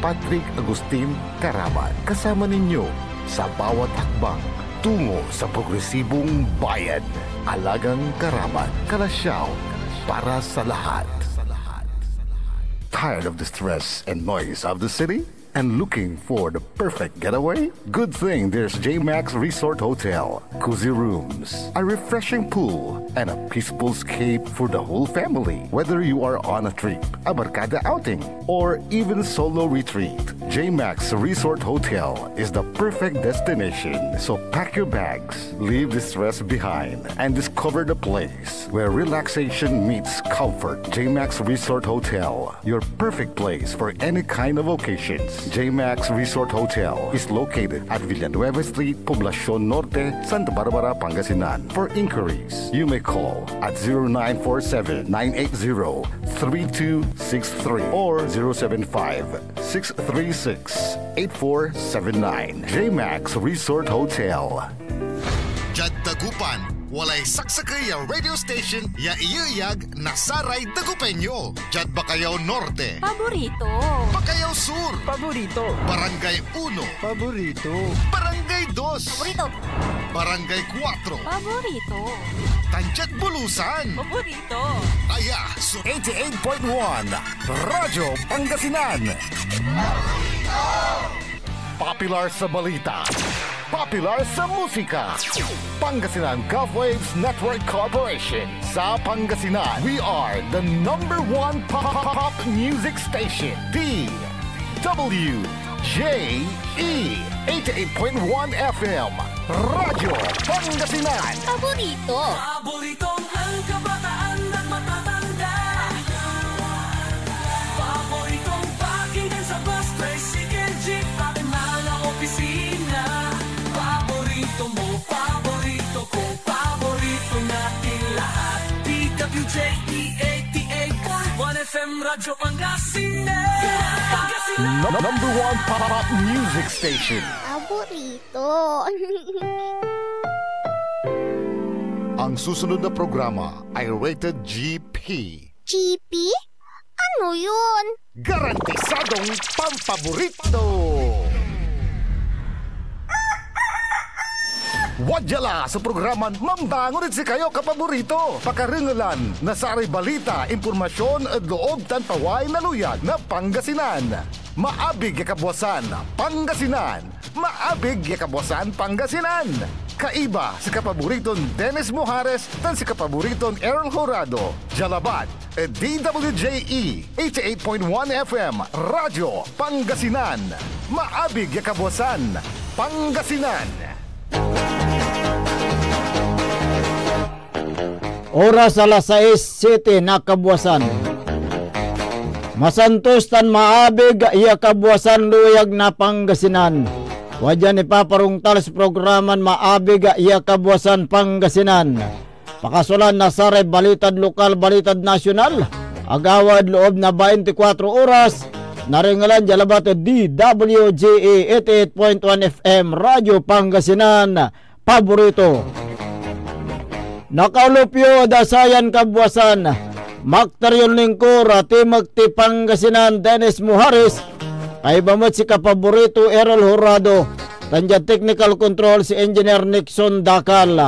Patrick Agustin Karaman kasama ninyo sa bawat hakbang tungo sa progresibong bayan. Alagang Karaman, Kalasyaw, para sa lahat. Tired of the stress and noise of the city? And looking for the perfect getaway? Good thing there's J-Max Resort Hotel. Cozy rooms, a refreshing pool, and a peaceful escape for the whole family. Whether you are on a trip, a barkada outing, or even solo retreat, J-Max Resort Hotel is the perfect destination. So pack your bags, leave the stress behind, and discover the place where relaxation meets comfort. J-Max Resort Hotel, your perfect place for any kind of occasions. J-Max Resort Hotel is located at Villanueva Street, Poblacion Norte, Santa Barbara, Pangasinan. For inquiries, you may call at 0947-980-3263 or 075-636-8479. J-Max Resort Hotel. Jad Dagupan, walay saksakay ya radio station ya iyayag nasaray Dagupenyo. Jad Bacayao Norte, Paborito. Bacayao Sur, Paborito. Barangay 1, Paborito. Barangay 2, Paborito. Barangay 4, Paborito. Tanchet Bulusan, Paborito. Aya, so 88.1 Radyo Pangasinan. Popular sa balita, popular sa musika. Pangasinan Golfwaves Network Corporation. Sa Pangasinan, we are the #1 pop music station. DWJE 88.1 FM. Radyo Pangasinan. Paborito. Paboritong ang kabataan at matatanda. Paboritong pakinggan sa bus, tricycle, jeep at mga opisina. Paborito mo, paborito ko, paborito natin lahat. DWJE 88.1 FM, Radyo Pangasinan. #1 pop music station. Paborito. Ang susunod na programa ay rated GP. GP? Ano yun? Garantisadong pampaborito! Wadyala sa programan Mambangon si kayo kapaborito. Pakaringalan na sa balita, impormasyon at loob tanpaway na luyag na Pangasinan. Maabig yakabwasan Pangasinan. Maabig yakabwasan Pangasinan. Kaiba si kapaboriton Dennis Mojares tan si kapaboriton Errol Horado. Jalabat, DWJE 88.1 FM, Radyo Pangasinan. Maabig yakabwasan Pangasinan. Oras alas 6:07 na kabuwasan. Masantos tan maabig iya kabuwasan luyag na Pangasinan. Wadyan ipaparungtal sa programan maabig iya kabuwasan Pangasinan. Pakasulan na saray balitad lokal, balitad nasyonal. Agawad loob na 24 oras. Naringalan jalabat DWJE 88.1 FM, Radyo Pangasinan. Paborito. Nakaulupyo dasayan kabuwasan. Maktaryon lingkor Timog ti Pangasinan Dennis Mojares. Ay bamot si kapaborito Errol Horado. Tanja technical control si Engineer Nixon Dakal.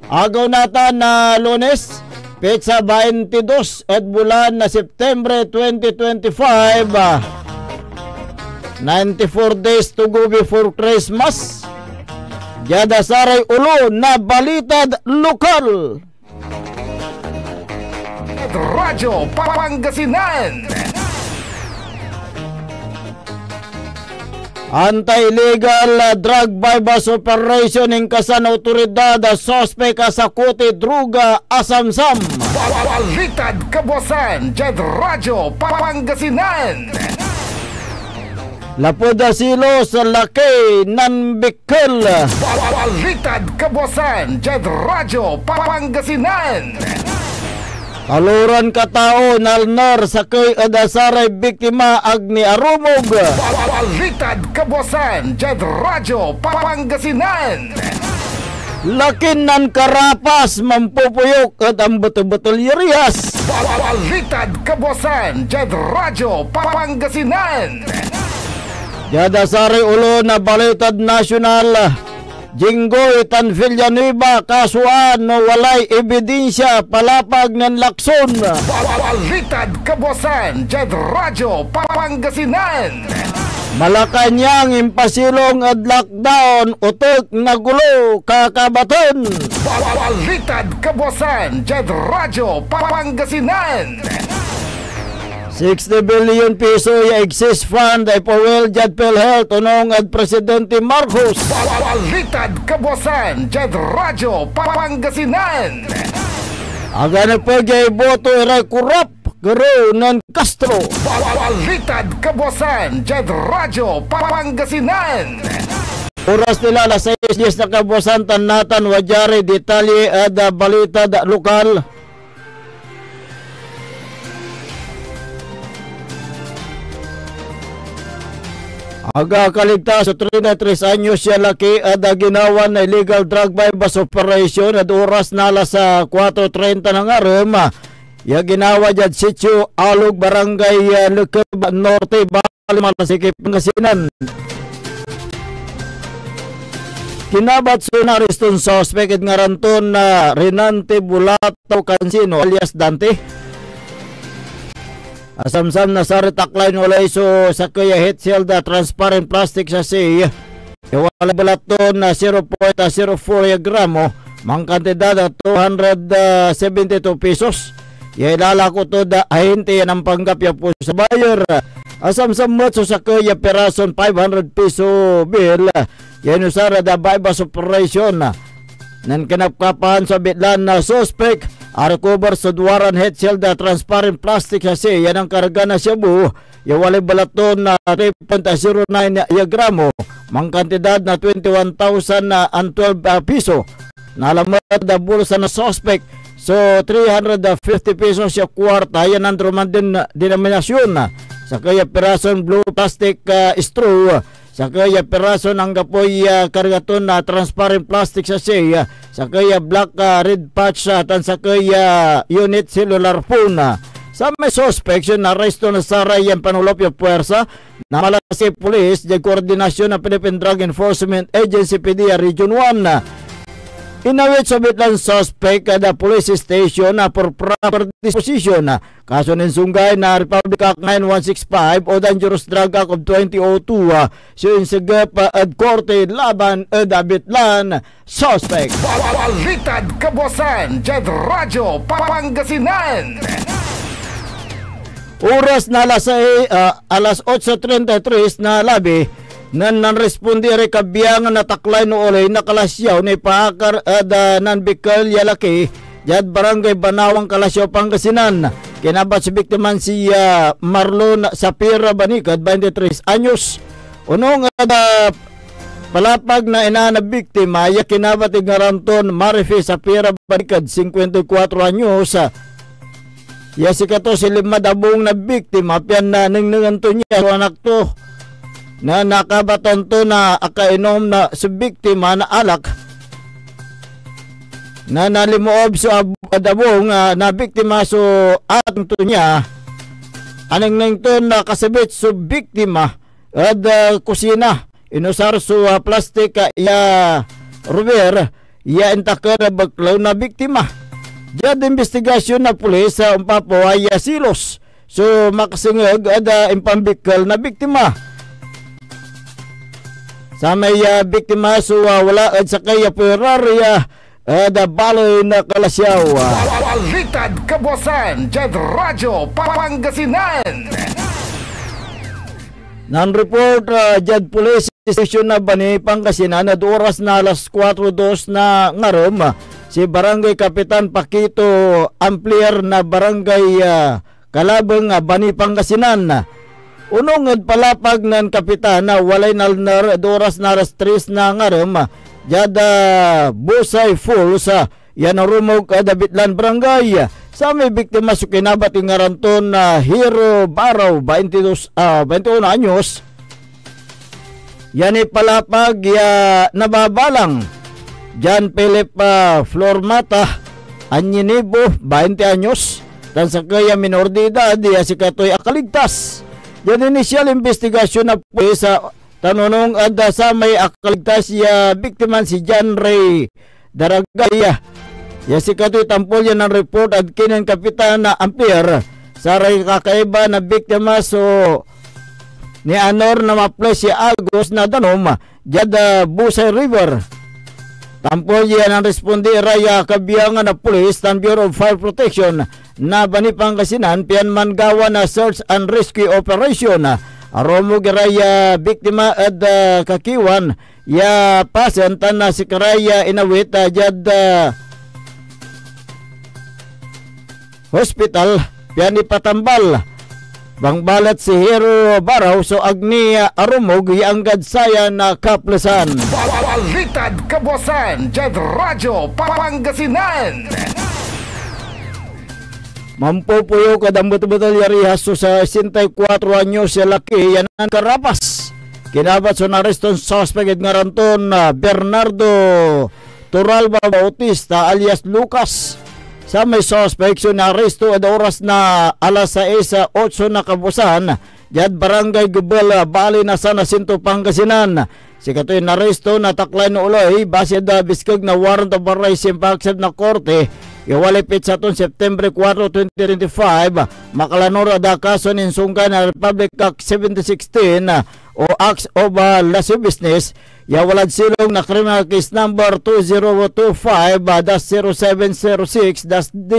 Agaw natan na Lunes, petsa 22 at bulan na September 2025. 94 days to go before Christmas. Jada saray ulo na balitad lokal. Radyo Pangasinan. Anti-illegal drug bypass operation ng kasan autoridad sospek sa kuti druga asamsam. Balitad kabuwasan Jad Radyo Pangasinan. Lapuda silo sa laki ng Bicol. Balitad kabuwasan Jad Radyo Pangasinan. Kaluran katao nalnar sa kay adasaray biktima agni arumog. Balitad kabuwasan Jad Radyo Pangasinan. Lakin nan karapas mampupuyok at ang betul-betul yerias. Balitad kabosan, Jed Radyo Pangasinan. Jadasari ulo na balitad nasyonal. Jinggoy tan Villanueva kasuan no walay ebidensya palapag ng lakson. Balitad kabosan, Jed Radyo Pangasinan. Malacanang impasilong at lockdown utok na gulo kakabaton. Balitad kabosan, Jed Radyo Pangasinan. 60 billion peso ya exist fund ay Powell Jad PhilHealth unong at Presidente Marcos. Balitad kabosan, Jed Radyo Pangasinan. Aga na pagay boto iray kurap garo ng Castro. Balitad kabosan, Jed Radyo Pangasinan. Oras nila alas 6:10 na kabosan tanatan wajari detalye at balita lokal. Aga kaligtas sa 33 anyos siya laki at ginawa na illegal drug bypass operation at oras nala sa 4:30 ng aram. Ya ginawa dyan sitio Alog Barangay Lukeb Norte Bali Malasikip Pangasinan. Kinabat sa nariston suspect at ngaranton na Renante Bulato Cansino alias Dante. Asamsam na sa retaklay walay so sa kaya heat shield transparent plastic sa siya. Iwala balaton na 0.04 gramo mang kantidad 272 pesos. Yailala ko to da ahente yan ang panggap ya po sa buyer. Asamsam mo so sa kaya perason 500 peso bill. Yan usara da bypass operation. Nan kinapkapahan sa bitlan na suspect recover sa duwaran head shield transparent plastic kasi yan ang karga na Cebu. Yawalay balaton na 3.09 gramo mang kantidad na 21,012 piso. Nalamat na bulsa na suspect so 350 pesos siya kwarta yan ang druman din denominasyon sa kaya perason blue plastic straw. Sa kaya peraso ng kapoy kargaton na transparent plastic sa siya. Sa kaya black red patch tan sa kaya unit cellular phone. Sa may suspect na arresto na sa rayan panulopyo puwersa na malasi police di koordinasyon ng Philippine Drug Enforcement Agency PDEA Region 1. Inawit sa bitlan suspect kada police station na for proper disposition. Kaso ng sunggay na Republic Act 9165 o Dangerous Drug Act of 2002. So insagap at korte laban at bitlan suspect. Balitad kabosan, Jed Radyo Pangasinan. Oras na alas 8:33 na labi. Nan respondere kabiyangan na taklay no olay nakalasyaw ni paakar nan Bicol yalaki jad barangay Banawang Kalasyaw Pangasinan. Kinabat si biktiman si Marlon Sapira Banicad 23 anyos. Unong palapag na ina na biktima ya kinabat igaranton Marife Sapira Banicad 54 anyos. Ya si kato si limadabong na biktima pian na ningnanto niya so anak to na nakabaton to na akainom na sa biktima na alak na nalimoob sa adabong na biktima so atong to niya anong nang to na kasabit sa biktima at kusina inusar so plastic ya rubber ya intakar baklaw na biktima. Diyan investigasyon na pulis sa umpapo ay silos so makasingag at impambikal na biktima. Sa may biktima so wala at sa kaya Ferrari da baloy na Kalasyaw. Balitad kabosan, Jed Radyo Pangasinan. Nan-report Jed Police Station na Bani Pangasinan at oras na alas 4:02 na ngarom si Barangay Kapitan Pakito Amplier na Barangay Kalabang Bani Pangasinan. Unong palapag ng kapitan na walay nalnar oras na alas 3 na ngarom jada busay full sa yanarumog Dabitlan Barangay. Sa may biktima sa kinabat ngaranton na Hero Baraw 21 anyos. Yan palapag nababalang John Philip Flormata, Anyinibo, 20 anyos, tan sa kaya minor de edad, si katoy akaligtas. Yan initial investigasyon na po sa tanunong ada sa may akaligtas ya biktiman si John Ray Daragaya. Ya si katoy tampol yan ng report at kinan kapitan na Ampere sa ray kakaiba na biktima so ni Anor na maple si Agos na danom jada Busay River. Tampol yan ang respondi raya kabiyangan na pulis tan Bureau of Fire Protection na Bani Pangasinan pian mangawa na search and rescue operation. Aromo raya biktima at kakiwan ya pasen tan na si karaya inawit jad hospital pian ipatambal. Bangbalat si Hero Baraw so agni arumog yanggad saya na kaplasan. Balitad Kabuasan, Jet Radyo Pangasinan. Mampupuyo kadambut-butal yari haso sa 64 anyos sa laki yanan karapas. Kinabat so nareston suspect nga ranton Bernardo Turalba Bautista alias Lucas. Sa may suspect so naresto at oras na alas 6:08 na Kabuasan, jad barangay Gubel, Bali na sa Nasinto, Pangasinan. Si katoy naresto na taklay no uloy base da biskag na warrant of arrest impacted na korte. Iwalipit sa ton September 4, 2025, makalanora da kaso ninsungkay na Republic Act 1716 o Acts of Lascivious Business. Yawalad silong na criminal case number 2025-0706-D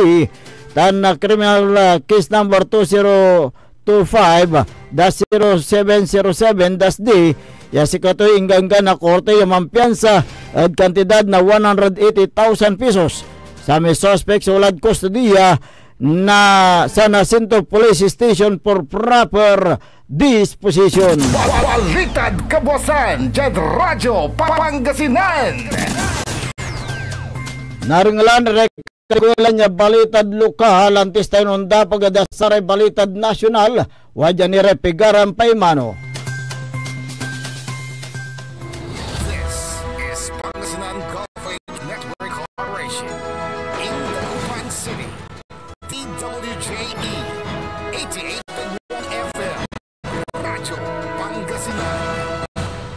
tan na criminal case number 2025-0707-D. Ya si katoy ingangga na korte yung mampiyansa at kantidad na 180,000 pesos. Sa may suspect sa ulad kustodiya na sa Nasinto Police Station for proper disposition. Balitad Kabuasan, Jet Radyo Pangasinan. Naringalan rekregulan niya balitad lokal antes tayo nunda pagadasaray balitad nasyonal wadya ni Repigaran Paimano. This is Pangasinan Gulf Network Corporation in Dagupan City. DWJE 88.1 FM Radyo Pangasinan.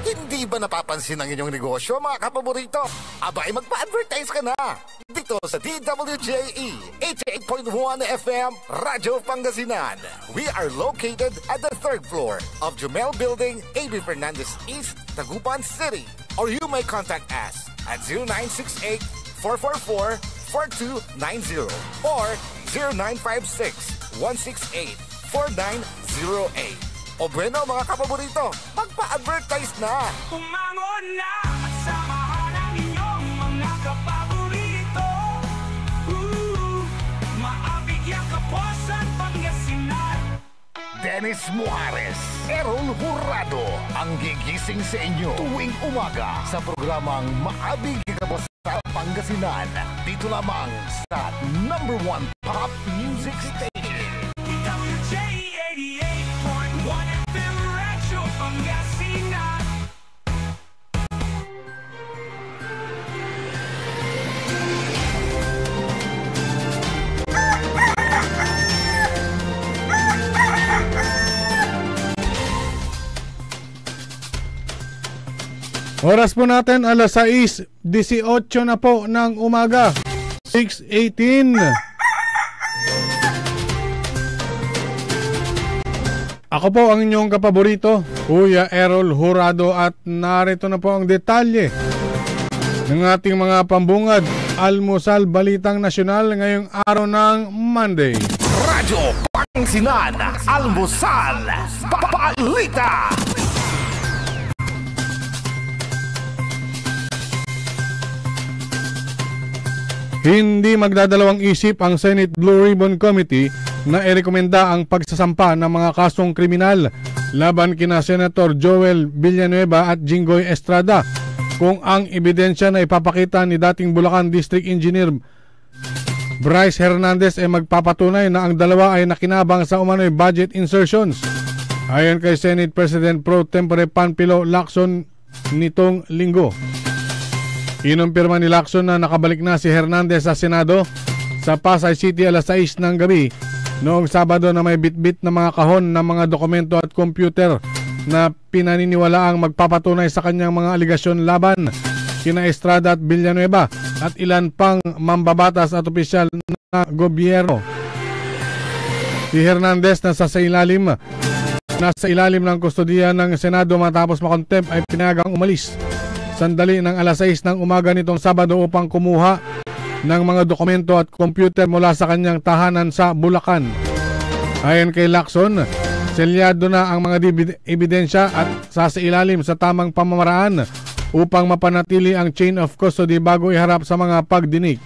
Hindi ba napapansin ang inyong negosyo, mga kapaborito? Abay, magpa-advertise ka na dito sa DWJE 88.1 FM Radyo Pangasinan. We are located at the 3rd floor of Jumel Building, AB Fernandez East, Dagupan City. Or you may contact us at 0968-444-4290 or 0956-168-4908. O bueno, mga kapaborito, magpa-advertise na! Umangon na at samahan ang inyong mga kapaborito. Maabigyan Kapuasan, Pangasinan. Dennis Muarez, Errol Hurado, ang gigising sa inyo tuwing umaga sa programang Maabig Kapuasan Pangasinan. Dito lamang sa number 1 pop music station. WJ88.1 FM Radyo Pangasinan. Oras po natin alas 6:18 na po ng umaga. 6:18. Ako po ang inyong kapaborito, Kuya Errol Hurado, at narito na po ang detalye ng ating mga pambungad almusal balitang nasyonal ngayong araw ng Monday. Radyo Pangasinan, Almusal, Balita. Hindi magdadalawang isip ang Senate Blue Ribbon Committee na irekomenda ang pagsasampa ng mga kasong kriminal laban kina Senator Joel Villanueva at Jinggoy Estrada kung ang ebidensya na ipapakita ni dating Bulacan District Engineer Bryce Hernandez ay magpapatunay na ang dalawa ay nakinabang sa umano'y budget insertions. Ayon kay Senate President Pro Tempore Panfilo Lacson nitong linggo. Inumpirma ni Lacson na nakabalik na si Hernandez sa Senado sa Pasay City alas 6 ng gabi noong Sabado na may bitbit na mga kahon ng mga dokumento at computer na pinaniniwalaang magpapatunay sa kanyang mga aligasyon laban kina Estrada at Villanueva at ilan pang mambabatas at opisyal na gobyerno. Si Hernandez nasa ilalim ng kustodiya ng Senado matapos makontempt ay pinayagang umalis sandali ng alas 6 ng umaga nitong Sabado upang kumuha ng mga dokumento at computer mula sa kanyang tahanan sa Bulacan. Ayon kay Lacson, selyado na ang mga ebidensya at sasailalim sa tamang pamamaraan upang mapanatili ang chain of custody bago iharap sa mga pagdinig.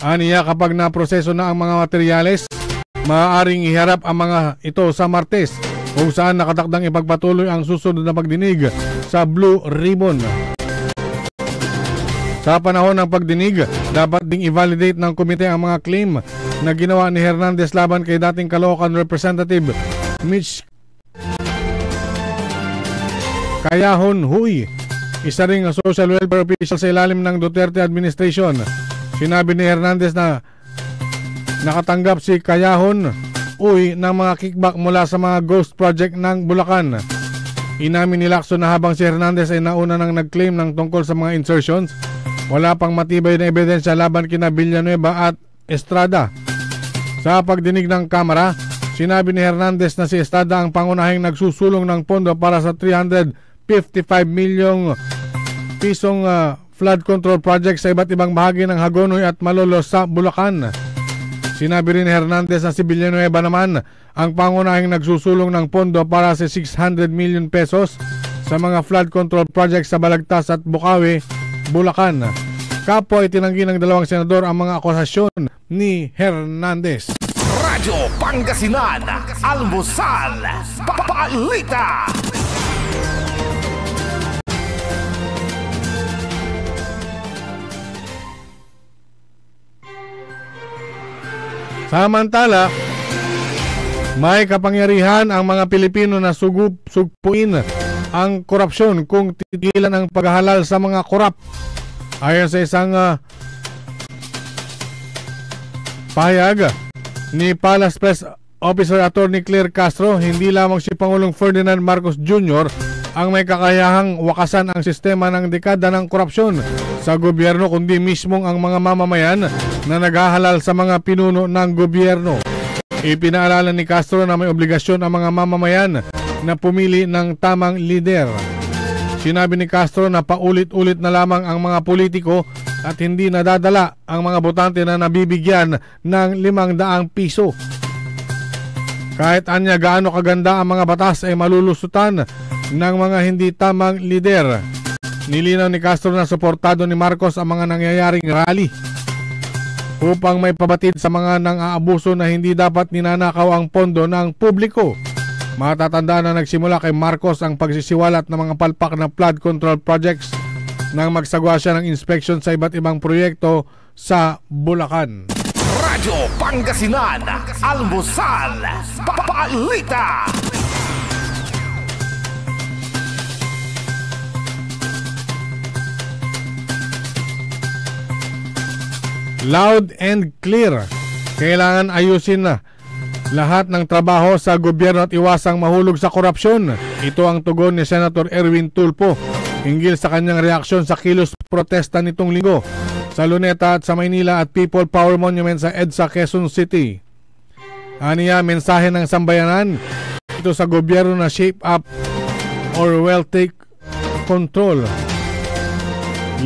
Aniya, kapag naproseso na ang mga materyales, maaaring iharap ang mga ito sa Martes kung saan nakatakdang ipagpatuloy ang susunod na pagdinig sa Blue Ribbon. Sa panahon ng pagdinig, dapat ding i-validate ng komite ang mga claim na ginawa ni Hernandez laban kay dating Caloocan Representative Mitch Cayahon Huy, isa ring social welfare official sa ilalim ng Duterte administration. Sinabi ni Hernandez na nakatanggap si Cayahon Huy ng mga kickback mula sa mga ghost project ng Bulacan. Inamin ni Lacson na habang si Hernandez ay nauna nang nag-claim ng tungkol sa mga insertions, wala pang matibay na ebidensya laban kina Villanueva at Estrada. Sa pagdinig ng Kamara, sinabi ni Hernandez na si Estrada ang pangunahing nagsusulong ng pondo para sa 355 milyong pisong flood control project sa iba't ibang bahagi ng Hagonoy at Malolos sa Bulacan. Sinabi rin ni Hernandez na si Villanueva naman ang pangunahing nagsusulong ng pondo para sa 600 million pesos sa mga flood control project sa Balagtas at Bukawi, Bulacan. Kapwa itinanggi ng dalawang senador ang mga akusasyon ni Hernandez. Radyo Pangasinan, Almusal, Balita. Samantala, may kapangyarihan ang mga Pilipino na sugpuin ang korupsyon kung titigilan ang paghahalal sa mga korap. Ayon sa isang pahayag ni Palace Press Officer Attorney Claire Castro, hindi lamang si Pangulong Ferdinand Marcos Jr. ang may kakayahang wakasan ang sistema ng dekada ng korupsyon sa gobyerno, kundi mismong ang mga mamamayan na naghahalal sa mga pinuno ng gobyerno. Ipinaalala ni Castro na may obligasyon ang mga mamamayan na pumili ng tamang lider. Sinabi ni Castro na paulit-ulit na lamang ang mga politiko at hindi nadadala ang mga botante na nabibigyan ng 500 piso. Kahit anya gaano kaganda ang mga batas ay malulusutan ng mga hindi tamang lider. Nilinaw ni Castro na suportado ni Marcos ang mga nangyayaring rally upang may pabatid sa mga nang-aabuso na hindi dapat ninanakaw ang pondo ng publiko. Matatandaan na nagsimula kay Marcos ang pagsisiwalat ng mga palpak na flood control projects nang magsagawa siya ng inspection sa iba't ibang proyekto sa Bulacan. Radyo Pangasinan, Almusal, Balita. Loud and clear. Kailangan ayusin na lahat ng trabaho sa gobyerno at iwasang mahulog sa korupsyon. Ito ang tugon ni Senator Erwin Tulfo hinggil sa kanyang reaksyon sa kilos protesta nitong linggo sa Luneta at sa Maynila at People Power Monument sa EDSA, Quezon City. Aniya, mensahe ng sambayanan ito sa gobyerno na shape up or well take control.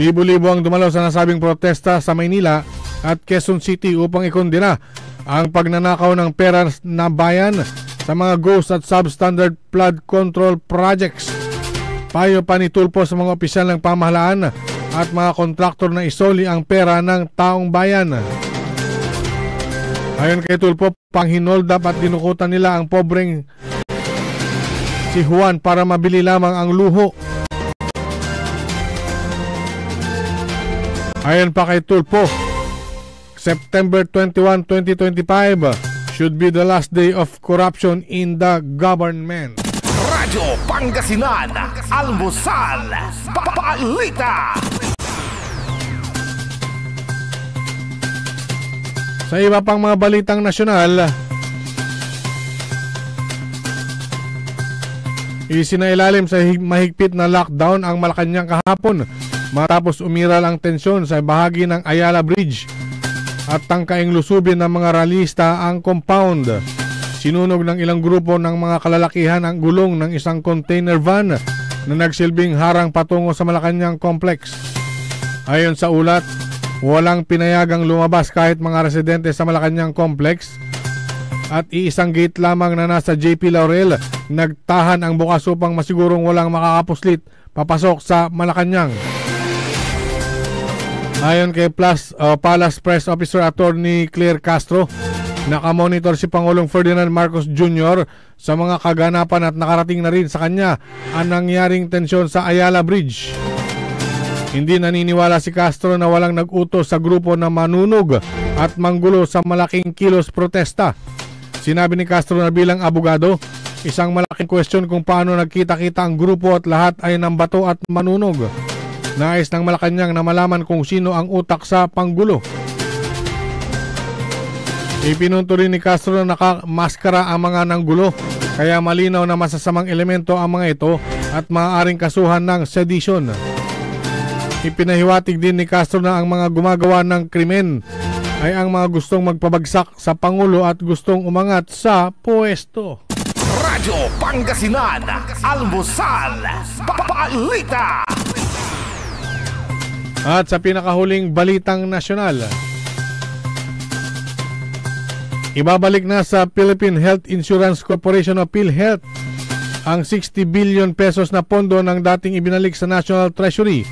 Libo-libo ang dumalaw sa nasabing protesta sa Maynila at Quezon City upang ikondena ang pagnanakaw ng pera na bayan sa mga ghost at substandard flood control projects. Payo pa ni Tulfo sa mga opisyal ng pamahalaan at mga kontraktor na isoli ang pera ng taong bayan. Ayon kay Tulfo, panghinoldap at dinukutan nila ang pobreng si Juan para mabili lamang ang luho. Ayon pa kay Tulfo, September 21, 2025 should be the last day of corruption in the government. Radyo Pangasinan, Almusal, Balita. Sa iba pang mga balitang nasyonal, isinailalim sa mahigpit na lockdown ang Malacanang kahapon matapos umiral ang tensyon sa bahagi ng Ayala Bridge at tangkaing lusubin ng mga ralista ang compound. Sinunog ng ilang grupo ng mga kalalakihan ang gulong ng isang container van na nagsilbing harang patungo sa Malacanang Complex. Ayon sa ulat, walang pinayagang lumabas kahit mga residente sa Malacanang Complex at iisang gate lamang na nasa JP Laurel nagtahan ang bukas upang masigurong walang makakapuslit papasok sa Malacanang. Ayon kay Palace Press Officer Attorney Claire Castro, nakamonitor si Pangulong Ferdinand Marcos Jr. sa mga kaganapan at nakarating na rin sa kanya ang nangyaring tensyon sa Ayala Bridge. Hindi naniniwala si Castro na walang nag-utos sa grupo na manunog at manggulo sa malaking kilos protesta. Sinabi ni Castro na bilang abogado, isang malaking question kung paano nagkita-kita ang grupo at lahat ay nambato at manunog. Nais ng Malacanang na malaman kung sino ang utak sa panggulo. Ipinunto rin ni Castro na nakamaskara ang mga nanggulo, kaya malinaw na masasamang elemento ang mga ito at maaaring kasuhan ng sedition. Ipinahiwatig din ni Castro na ang mga gumagawa ng krimen ay ang mga gustong magpabagsak sa Pangulo at gustong umangat sa puwesto. Radyo Pangasinan, Almusal, Balita. At sa pinakahuling balitang nasyonal, ibabalik na sa Philippine Health Insurance Corporation o PhilHealth ang 60 billion pesos na pondo ng dating ibinalik sa National Treasury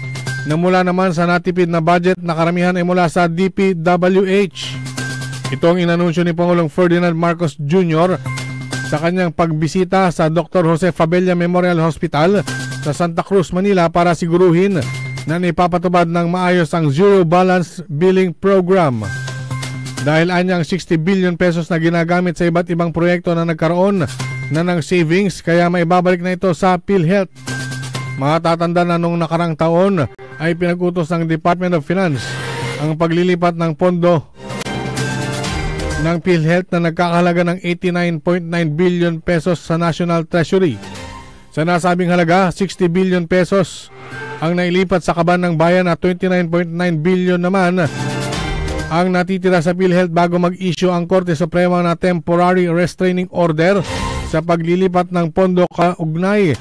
na mula naman sa natipid na budget na karamihan ay mula sa DPWH. Ito ang inanunsyo ni Pangulong Ferdinand Marcos Jr. sa kanyang pagbisita sa Dr. Jose Fabella Memorial Hospital sa Santa Cruz, Manila para siguruhin na naipapatupad ng maayos ang Zero Balance Billing Program. Dahil anyang 60 billion pesos na ginagamit sa iba't ibang proyekto na nagkaroon na ng savings, kaya maibabalik na ito sa PhilHealth. Matatanda na nung nakarang taon ay pinag-utos ng Department of Finance ang paglilipat ng pondo ng PhilHealth na nagkakahalaga ng 89.9 billion pesos sa National Treasury. Sa nasabing halaga, 60 billion pesos ang nailipat sa kaban ng bayan at 29.9 billion naman ang natitira sa PhilHealth bago mag-issue ang Korte Suprema na temporary restraining order sa paglilipat ng pondo kaugnay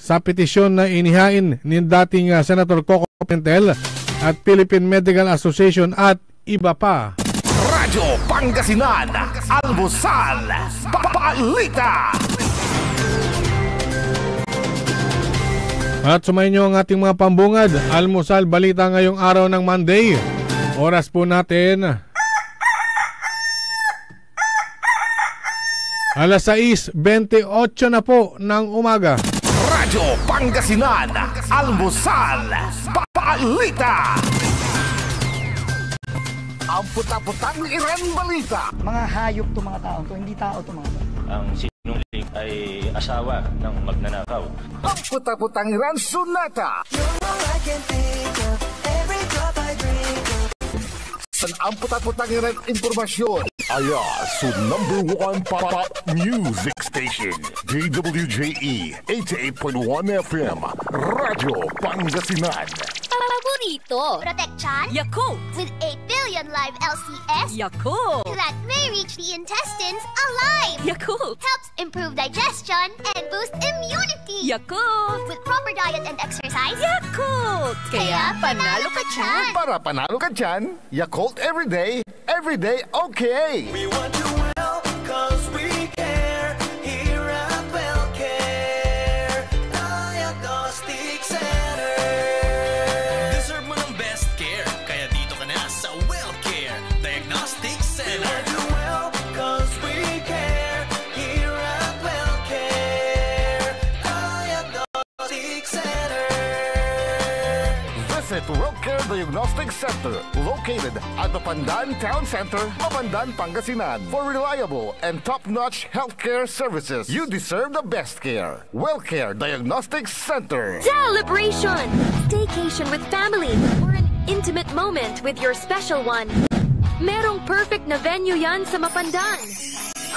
sa petisyon na inihain ni dating Senator Coco Pimentel at Philippine Medical Association at iba pa. Radyo Pangasinan, Almusal, Balita. At sumayin nyo ang ating mga pambungad. Almusal Balita ngayong araw ng Monday. Oras po natin 6:28 na po ng umaga. Radyo Pangasinan, Almusal, Balita. Ang puta-putang Iran Balita. Mga hayop to mga tao to, hindi tao to mga tao. Ang sinungaling ay asawa ng magnanakaw. Ang puta-putang Iran Sunata. Ang puta-putang Iran Impormasyon. Ayasu #1 pop music station. JWJE 88.1 FM. Radyo Pangasinan. Paborito. Protection. Yakult. With 8 billion live LCS. Yakult. That may reach the intestines alive. Yakult. Helps improve digestion and boost immunity. Yakult. With proper diet and exercise. Yakult. Kaya panalo ka dyan. Para panalo ka dyan, Yakult everyday okay. We want you well, cause we care. Here at WellCare Diagnostic Center. Deserve mo ng best care, kaya dito ka na sa WellCare Diagnostic Center. We want you well, cause we care. Here at WellCare Diagnostic Center. Visit WellCare Diagnostic Center, located at the Pandan Town Center, Mapandan, Pangasinan. For reliable and top-notch healthcare services, you deserve the best care. WellCare Diagnostic Center. Celebration! Staycation with family or an intimate moment with your special one. Merong perfect na venue yan sa Mapandan.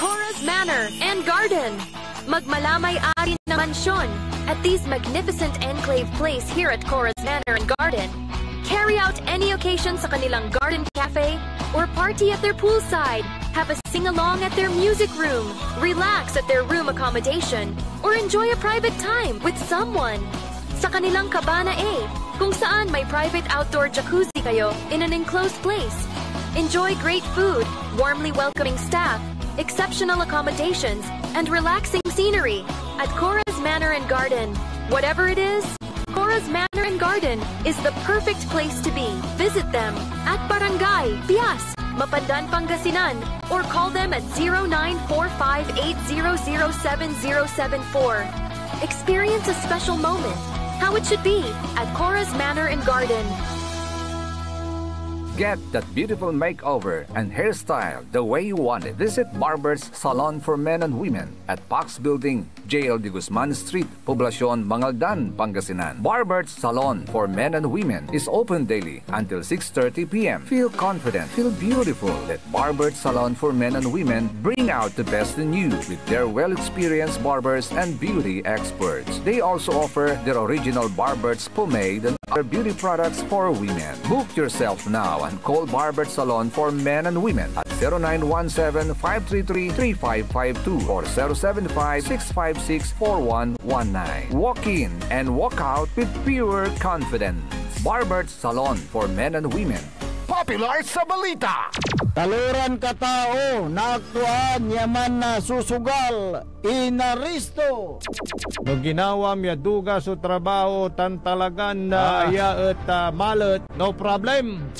Cora's Manor and Garden. Magmalamay-ari na mansyon at these magnificent enclave place here at Cora's Manor and Garden. Carry out any occasion sa kanilang garden cafe or party at their poolside. Have a sing-along at their music room. Relax at their room accommodation or enjoy a private time with someone. Sa kanilang Cabana A, kung saan may private outdoor jacuzzi kayo in an enclosed place. Enjoy great food, warmly welcoming staff, exceptional accommodations, and relaxing scenery at Cora's Manor and Garden. Whatever it is, Cora's Manor and Garden is the perfect place to be. Visit them at Barangay Pias, Mapandan, Pangasinan, or call them at 0945-800-7074. Experience a special moment, how it should be at Cora's Manor and Garden. Get that beautiful makeover and hairstyle the way you want it. Visit Barber's Salon for Men and Women at Pax Building, J.L. de Guzman Street, Poblacion, Mangaldan, Pangasinan. Barber's Salon for Men and Women is open daily until 6:30 p.m. Feel confident, feel beautiful. Let Barber's Salon for Men and Women bring out the best in you with their well-experienced barbers and beauty experts. They also offer their original Barber's pomade and other beauty products for women. Book yourself now and call Barber's Salon for Men and Women at 0917-533-3552 or 075-656-4119. Walk in and walk out with pure confidence. Barber's Salon for Men and Women. Popular sa balita. Taluran katao na aktuan yaman na susugal inaristo. No ginawa miya duga sa trabaho tan talagan na iya at malet, no problem.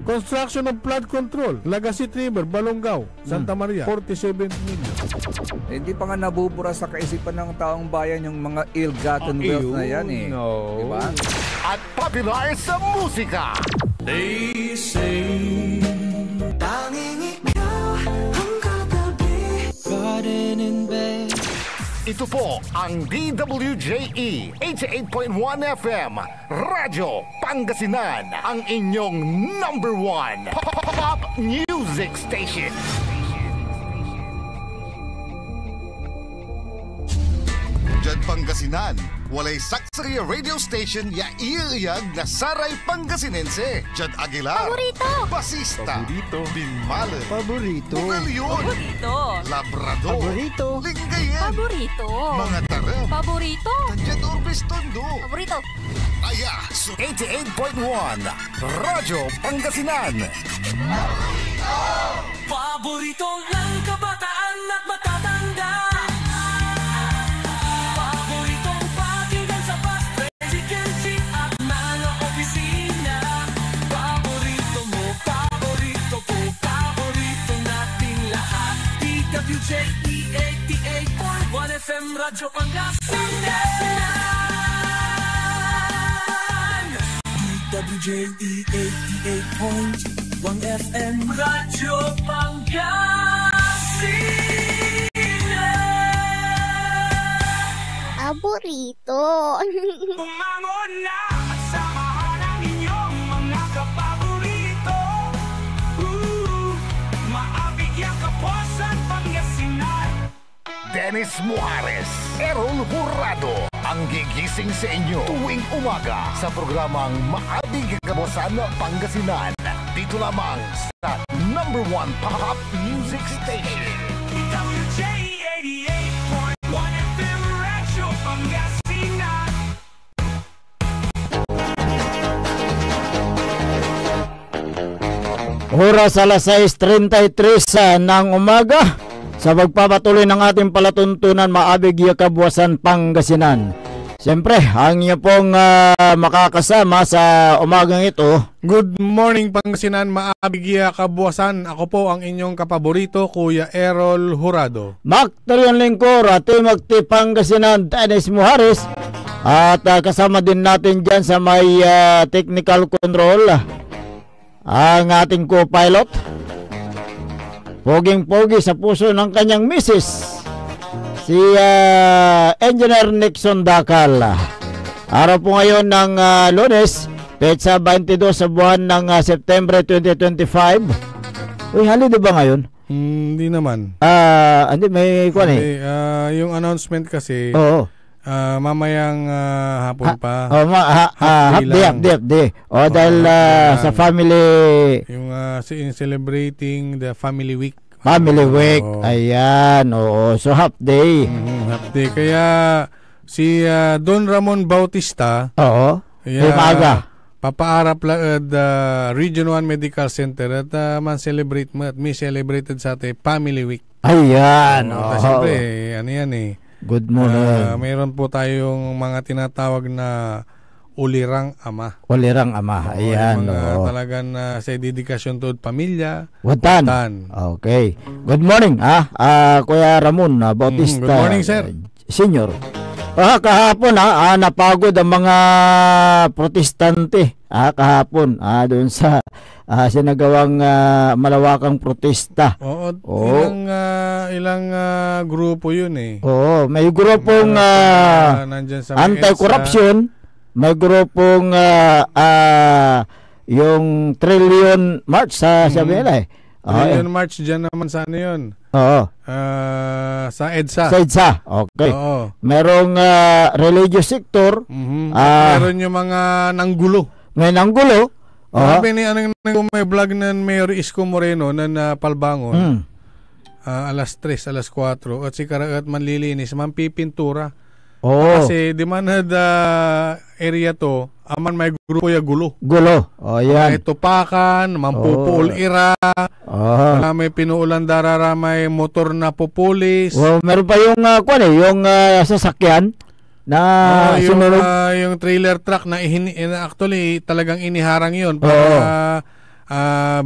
Construction of flood control, Lagasit River, Balongaw, Santa Maria, 47 million. Hindi pa nga nabubura sa kaisipan ng taong bayan yung mga ill-gotten wealth na yan eh. No. Diba? At popular sa musika. They say tanging ikaw ang katabi, garden in bed. Ito po ang DWJE 88.1 FM Radyo Pangasinan, ang inyong number one pop music station. Diyan Pangasinan, walay saksari radio station ya iiyag na saray Pangasinense. Diyan Aguilar, Paborito, Basista, Paborito, Binmalen, Paborito, Bugalyon, Paborito, Labrador, Paborito, Lingayen, Paborito, mga Taram, Paborito, Tandiyan Urbis Tondo. paborito. Aya, so 88.1 Radyo Pangasinan. Paborito ng kabataan at matatanda. Paboritong pakinggan sa bus, tricycle, jeep at mga opisina. Paborito mo, paborito ko, paborito nating lahat. DWJE 88.1 FM Radyo Pangasinan. DWJE 88.1 FM Radyo Pangasinan. Paborito. Umangon na at samahan ang inyong mga kapaborito. Maabigyan kapusan Pangasinan. Dennis Muares, Errol Hurado, ang gigising sa inyo tuwing umaga sa programang Maabig Kabosan Pangasinan. Dito lamang sa number one pop music station. WJ88.1 FM Radyo Pangasinan. Oras alas 6:33 ng umaga sa pagpapatuloy ng ating palatuntunan Maabig Kabuwasan Pangasinan. Siyempre, ang inyo pong makakasama sa umagang ito. Good morning Pangasinan, Maabig Kabuwasan. Ako po ang inyong kapaborito, Kuya Errol Hurado. Maktorion Lingkor, Timagti Pangasinan, Dennis Muhares. At kasama din natin dyan sa may technical control ang ating co-pilot. Poging-pogi sa puso ng kanyang misis, si Engineer Nixon Dakal. Araw po ngayon ng Lunes, petsa 22 sa buwan ng September 2025. Uy, holiday ba ngayon? Hindi naman. Hindi, may kuwan eh. Yung announcement kasi, Oo. mamayang hapon pa. Half day. Dahil sa family... Yung celebrating the family week. Family week. Ayan, oo. So, half day. Half day. Kaya, si Don Ramon Bautista, maaga. Papaarap lang Region 1 Medical Center at man-celebrate mo at may celebrated sa atin Family Week. Ayan. Siyempre, ano yan eh. Good morning. Mayroon po tayong mga tinatawag na ulirang ama. Ulirang ama. Ayan. Talagang sa dedikasyon to pamilya. Watan. Okay. Good morning. Kuya Ramon Bautista. Good morning, sir. Senior. Kahapon napagod ang mga protestante kahapon doon sa sinagawang malawakang protesta. Ilang grupo yun eh. May grupong anti-corruption, may grupong yung Trillion March sa Sabela eh. Trillion March dyan naman sa ano yun? Sa EDSA. Sa EDSA, okay. Merong religious sector. Meron yung mga nanggulo. May nanggulo. Sabi ni may vlog ng Mayor Isko Moreno na Palbangon. Alas 3, alas 4 at si Karagat manlilinis, mampipintura. Kasi di man area to, aman may grupo ya gulo. Yan. May tupakan, mampupuol ira. May pinuulan darara, may motor na pupulis. Meron pa yung yung sasakyan na yung trailer truck na actually talagang iniharang yun para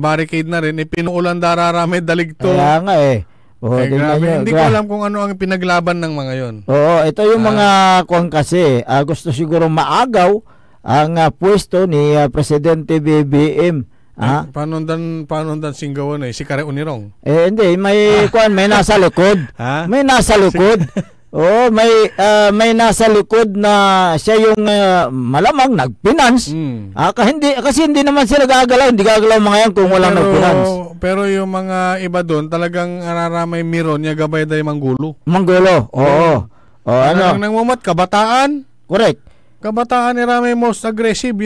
barricade na rin. Pinuulan darara, may daligto. Kaya nga eh. Grabe. Hindi ko alam kung ano ang pinaglaban ng mga yon. Ito yung mga kuwan kasi gusto siguro maagaw ang pwesto ni Presidente BBM. Paano dan singgawan si Kare Unirong? Hindi, may kuwan, may nasa likod. May nasa likod. May nasa likod na siya yung malamang nag-finance. Kasi hindi naman sila gagalaw. Hindi gagalaw mga yan kung walang nag-finance. Pero yung mga iba doon, talagang araramay miron niya gabay day manggulo. Ang nangmumat, kabataan. Correct. Kabataan ni ramay most aggressive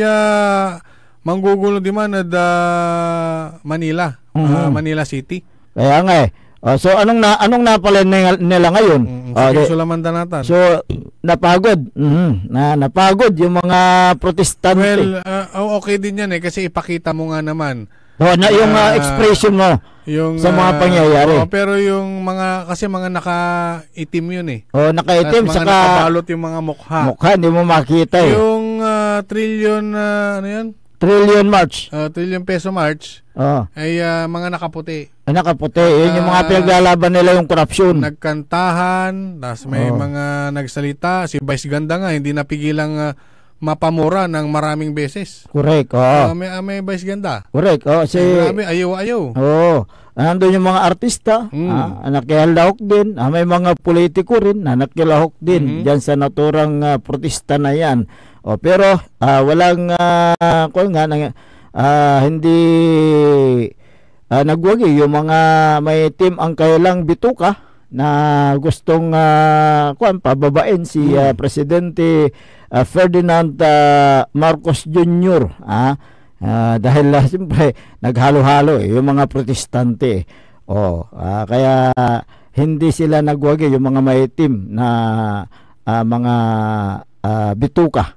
manggugulo di man Manila. Manila City. Kaya nga eh. So anong napala nila ngayon? Sulamandanatan. So napagod. Napagod yung mga protestante. Okay din yan kasi ipakita mo nga naman. Yung expression mo sa mga pangyayari. Pero yung mga kasi mga naka-itim yun eh. Naka-itim saka nakabalot yung mga mukha. Hindi mo makita eh. Yung trillion ano yan? Trillion March. Trillion peso March. Ay mga nakaputi. Nakaputi. Yun yung mga pinaglalaban nila yung korupsyon. Nagkantahan, tapos may mga nagsalita. Si Vice Ganda nga, hindi napigilang mapamura ng maraming beses. Correct. May Vice Ganda. Correct. Grabe, ayaw. Nandun yung mga artista, nakilahok din. May mga politiko rin na nakilahok din dyan sa naturang protesta na yan. Pero walang hindi nagwagi yung mga may team ang kailang bituka na gustong pababain si Presidente Ferdinand Marcos Jr. Dahil siyempre naghalo-halo yung mga protestante. Kaya hindi sila nagwagi yung mga may team na mga bituka.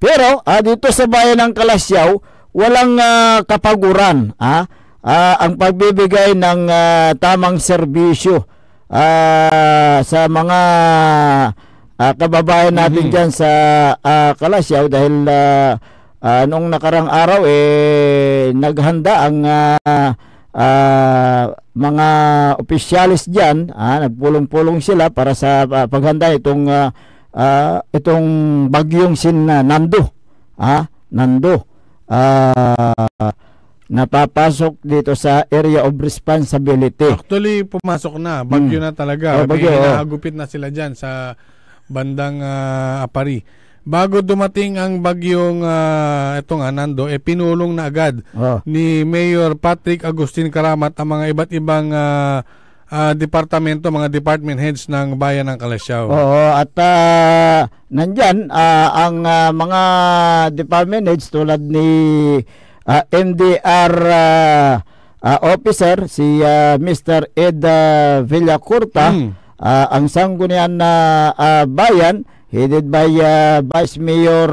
Pero dito sa bayan ng Kalasyaw, walang kapaguran. Ang pagbibigay ng tamang serbisyo sa mga kababayan natin dyan sa Kalasyaw dahil noong nakarang araw naghanda ang mga opisyalis dyan, nagpulong-pulong sila para sa paghanda itong bagyong Nando. Napapasok dito sa area of responsibility. Actually, pumasok na. Bagyo na talaga. Nahagupit na sila dyan sa bandang Apari. bago dumating ang bagyong ito nga Nando, pinulong na agad ni Mayor Patrick Agustin Karamat ang mga iba't ibang departamento, mga department heads ng bayan ng Calasiao. Oo, at nandyan ang mga department heads tulad ni MDR officer si Mr. Ed Villacurta, ang sanggunian na bayan headed by Vice Mayor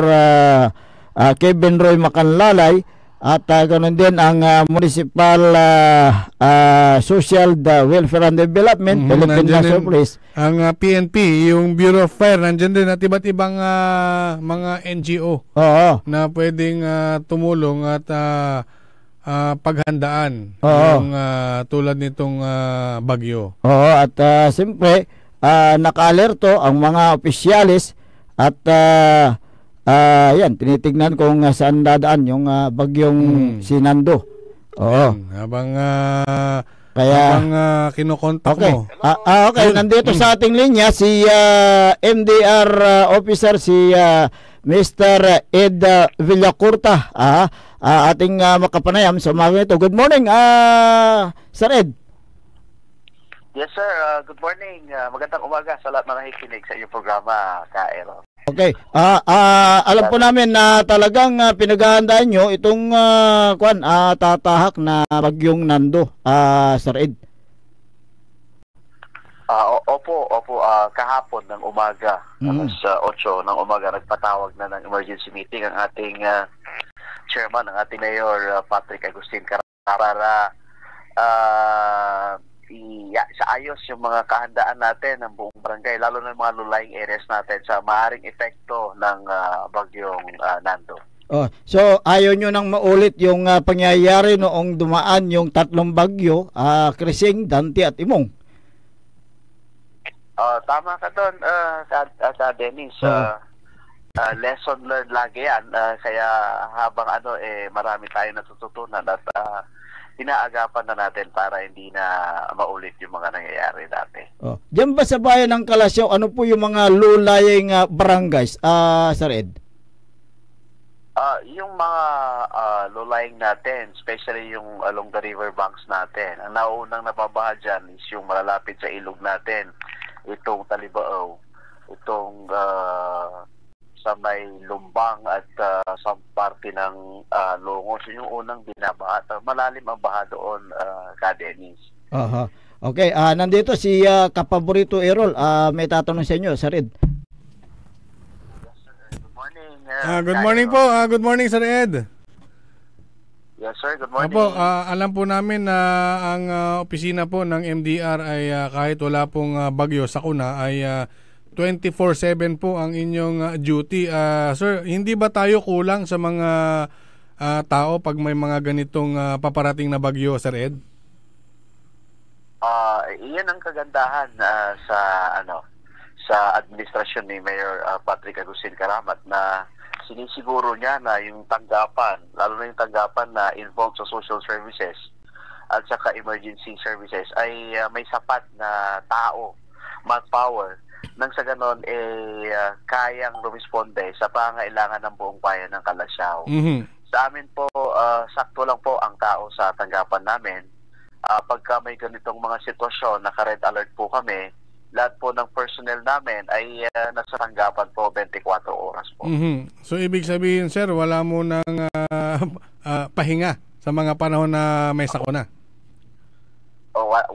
Kevin Roy Macanlalay, at ganoon din ang Municipal Social Welfare and Development, Philippine National Police. Ang PNP, yung Bureau of Fire, nandiyan din at iba't ibang mga NGO na pwedeng tumulong at paghandaan yung tulad nitong bagyo. Oo, at siyempre naka-alerto ang mga opisyalis at yan, tinitignan kung saan dadaan yung bagyong si Nando. Oo. Habang kaya kinokontak mo. Okay, nandito sa ating linya si MDR officer si Mr. Ed Villacurta. Ating makapanayam sa umaga ito. Good morning, Sir Ed. Yes sir, good morning. Magandang umaga sa lahat na nakikinig sa iyong programa, Kaero. Okay. Alam po namin na talagang pinaghahandaan nyo itong tatahak na bagyong Nando, Sir Ed. Opo. Kahapon ng umaga, alas 8 ng umaga, nagpatawag na ng emergency meeting ang ating chairman, ang ating Mayor Patrick Agustin para sa ayos yung mga kahandaan natin ng buong barangay, lalo na yung mga low-lying areas natin sa maaaring epekto ng bagyong Nando. So ayaw nyo nang maulit yung pangyayari noong dumaan yung tatlong bagyo, Krising, Dante at Imong. Tama ka doon, Dennis. Lesson learned lagi yan. Kaya habang marami tayong natututunan at inaagapan na natin para hindi na maulit yung mga nangyayari dati. Diyan ba sa bayan ng Calasiao, ano po yung mga low-lying barangays, Sir Ed? Yung mga low-lying natin, especially yung along the river banks natin, ang naunang nababaha dyan is yung malalapit sa ilog natin, itong Talibao, itong sa may Lumbang at sa parte ng Longos, yung unang binabaha. Malalim ang baha doon, Dennis. Okay, nandito si Kapaborito Errol. May tatanong sa inyo, Sir Ed. Good morning. Good morning po. Good morning, Sir Ed. Yes, sir. Good morning. Alam po namin na ang opisina po ng MDR ay kahit wala pong bagyo sa kuna ay 24/7 po ang inyong duty. Sir, hindi ba tayo kulang sa mga tao pag may mga ganitong paparating na bagyo, Sir Ed? Iyan ang kagandahan sa administrasyon ni Mayor Patrick Agustin Karamat na sinisiguro niya na yung tanggapan, lalo na yung tanggapan na involved sa social services at saka emergency services ay may sapat na tao, manpower, nang sa ganon kayang rumisponde sa pangailangan ng buong bayan ng Calasiao. Sa amin po, sakto lang po ang tao sa tanggapan namin. Pagka may ganitong mga sitwasyon, naka-red alert po kami, lahat po ng personnel namin ay nasa tanggapan po 24 oras po. So ibig sabihin, sir, wala mo nang pahinga sa mga panahon na may sakuna?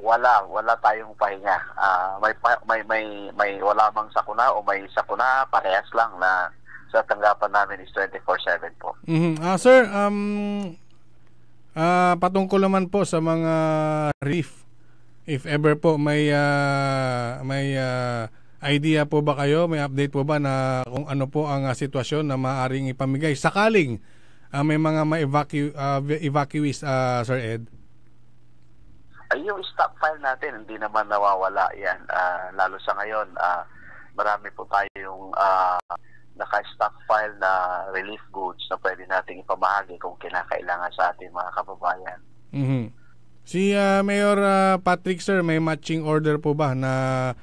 Wala tayong pahinga. May wala mang sakuna o may sakuna, parehas lang na sa tanggapan namin is 24/7 po. Sir, patungkol naman po sa mga reef, if ever po may idea po ba kayo, may update po ba na kung ano po ang sitwasyon na maaaring ipamigay sakaling may mga evacuees, Sir Ed? Yung stockpile natin, hindi naman nawawala yan. Lalo sa ngayon, marami po tayong naka-stockpile na relief goods na pwede nating ipamahagi kung kinakailangan sa ating mga kababayan. Si Mayor Patrick, sir, may matching order po ba na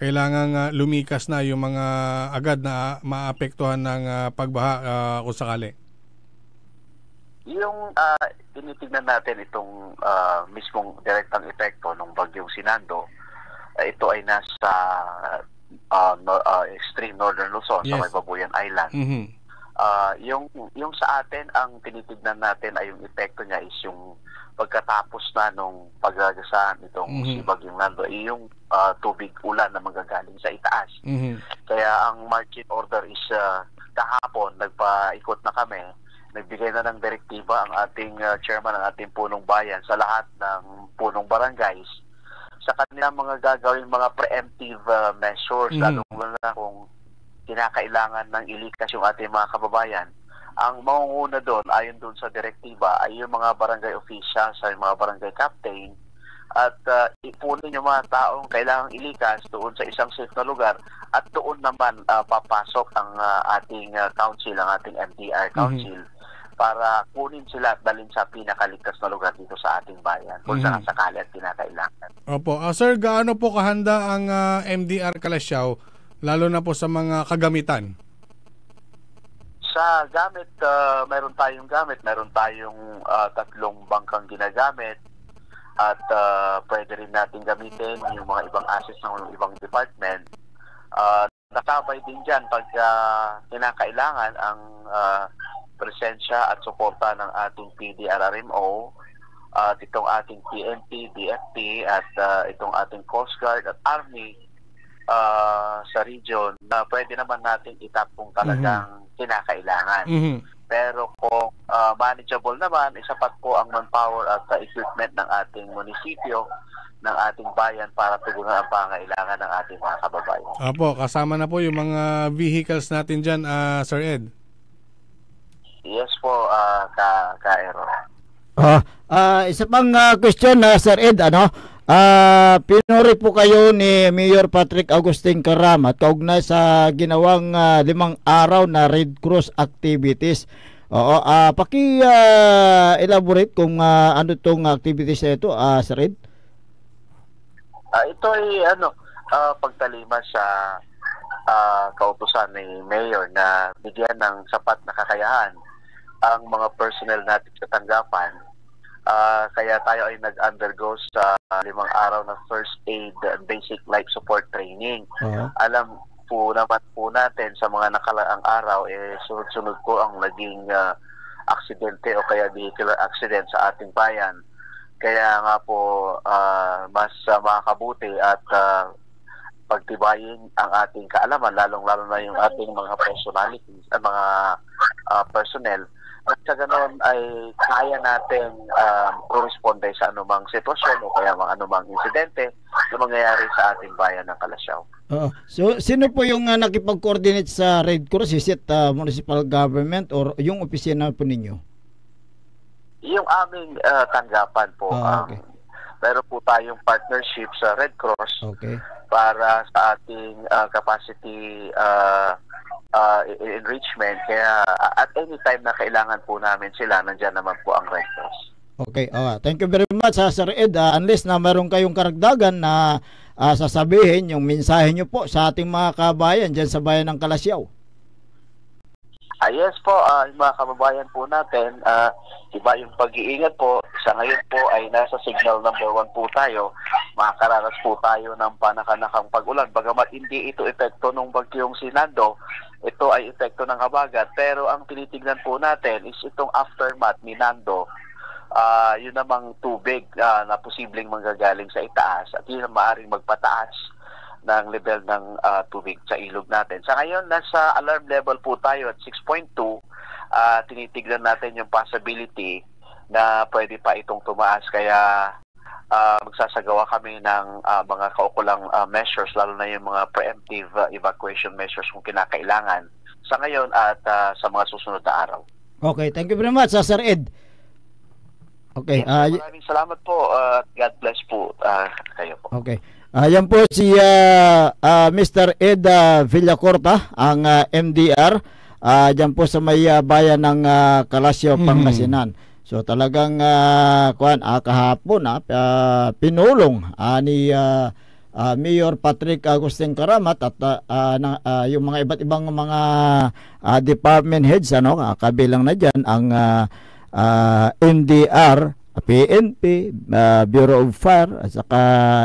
kailangang lumikas na yung mga agad na maapektuhan ng pagbaha kung sakali? Yung tinitignan natin itong mismong direktang epekto ng bagyong Sinando, ito ay nasa extreme northern Luzon, sa may Babuyan Island. Yung sa atin, ang tinitignan natin ay yung epekto niya is yung pagkatapos na nung paggagasaan itong si Bagyong Nando, ay yung tubig ulan na magagaling sa itaas. Kaya ang marching order is kahapon, nagpaikot na kami, nagbigay na ng direktiba ang ating chairman ng ating punong bayan sa lahat ng punong barangays sa kanilang mga gagawing mga preemptive measures, lalo na kung kinakailangan ng ilikas yung ating mga kababayan. Ang mangunguna doon, ayon doon sa direktiba, ay yung mga barangay officials, ay mga barangay captain, at ipunin yung mga taong kailangang ilikas doon sa isang safe na lugar, at doon naman papasok ang ating council, ang ating MTR council, para kunin sila at dalhin sa pinakaligtas na lugar dito sa ating bayan kung saan sakali at kinakailangan. Opo. Sir, gaano po kahanda ang MDR Calasiao, lalo na po sa mga kagamitan? Sa gamit, mayroon tayong 3 bangkang ginagamit, at pwede rin natin gamitin yung mga ibang assets ng ibang department. Nakabay din dyan pag kinakailangan ang presensya at suporta ng ating PDRRMO, at itong ating PNP, DFP, at itong ating Coast Guard at Army sa region, na pwede naman natin itap kung talagang kinakailangan. Pero kung manageable naman, isapat po ang manpower at equipment ng ating munisipyo, ng ating bayan, para tugunan ang pangailangan ng ating mga kababayan. Opo, kasama na po yung mga vehicles natin dyan, Sir Ed. Yes po, Ka-Ero. Isa pang question, Sir Ed, pinuri po kayo ni Mayor Patrick Agustin Karamat kaugnay sa ginawang 5 araw na Red Cross activities. Paki-elaborate kung ano itong activities na ito, Sir Ed? Ito ay pagtalima sa kautusan ni Mayor na bigyan ng sapat na kakayahan ang mga personnel natin sa tanggapan. Kaya tayo ay nag-undergo sa 5 araw na first aid and basic life support training. Alam po naman po natin sa mga nakalaang araw, sunod-sunod po ang naging aksidente o kaya vehicular accident sa ating bayan. Kaya nga po mas makakabuti at pagtibayin ang ating kaalaman, lalong-lalo na yung ating mga personalities, mga personnel. At sa ganoon ay kaya natin responde sa anumang sitwasyon o kaya anumang insidente na mangyayari sa ating bayan ng Calasiao. So, sino po yung nakipag-coordinate sa Red Cross? Is it municipal government or yung opisina po ninyo? Yung aming tanggapan po. Okay. Meron po tayong partnership sa Red Cross para sa ating capacity enrichment. Kaya at any time na kailangan po namin sila, nandyan naman po ang Red Cross. Okay, thank you very much, Sir Ed. Unless na meron kayong karagdagan na sasabihin, yung mensahe nyo po sa ating mga kabayan dyan sa bayan ng Calasiao. Yes po, yung mga kababayan po natin, iba yung pag-iingat po. Sa ngayon po ay nasa signal number 1 po tayo. Makakaranas po tayo ng panakanakang pag-ulan. Bagamat hindi ito epekto ng bagyong Sinando, ito ay epekto ng habagat. Pero ang tinitignan po natin is itong aftermath ni Nando. Yun namang tubig na posibleng manggagaling sa itaas at yun ang maaaring magpataas ng level ng tubig sa ilog natin. Sa ngayon, nasa alarm level po tayo at 6.2. Tinitignan natin yung possibility na pwede pa itong tumaas. Kaya magsasagawa kami ng mga kaukulang measures, lalo na yung mga preemptive evacuation measures kung kinakailangan sa ngayon at sa mga susunod na araw. Okay, thank you very much, Sir Ed. Okay. Maraming salamat po. God bless po kayo po. Okay. Yan po si Mr. Ed Villacorta, ang MDR, dyan po sa may bayan ng Calasiao, Pangasinan. So talagang kahapon pinulong ni Mayor Patrick Agustin Karamat at yung mga iba't ibang mga department heads, kabilang na dyan ang NDR, PNP, Bureau of Fire at saka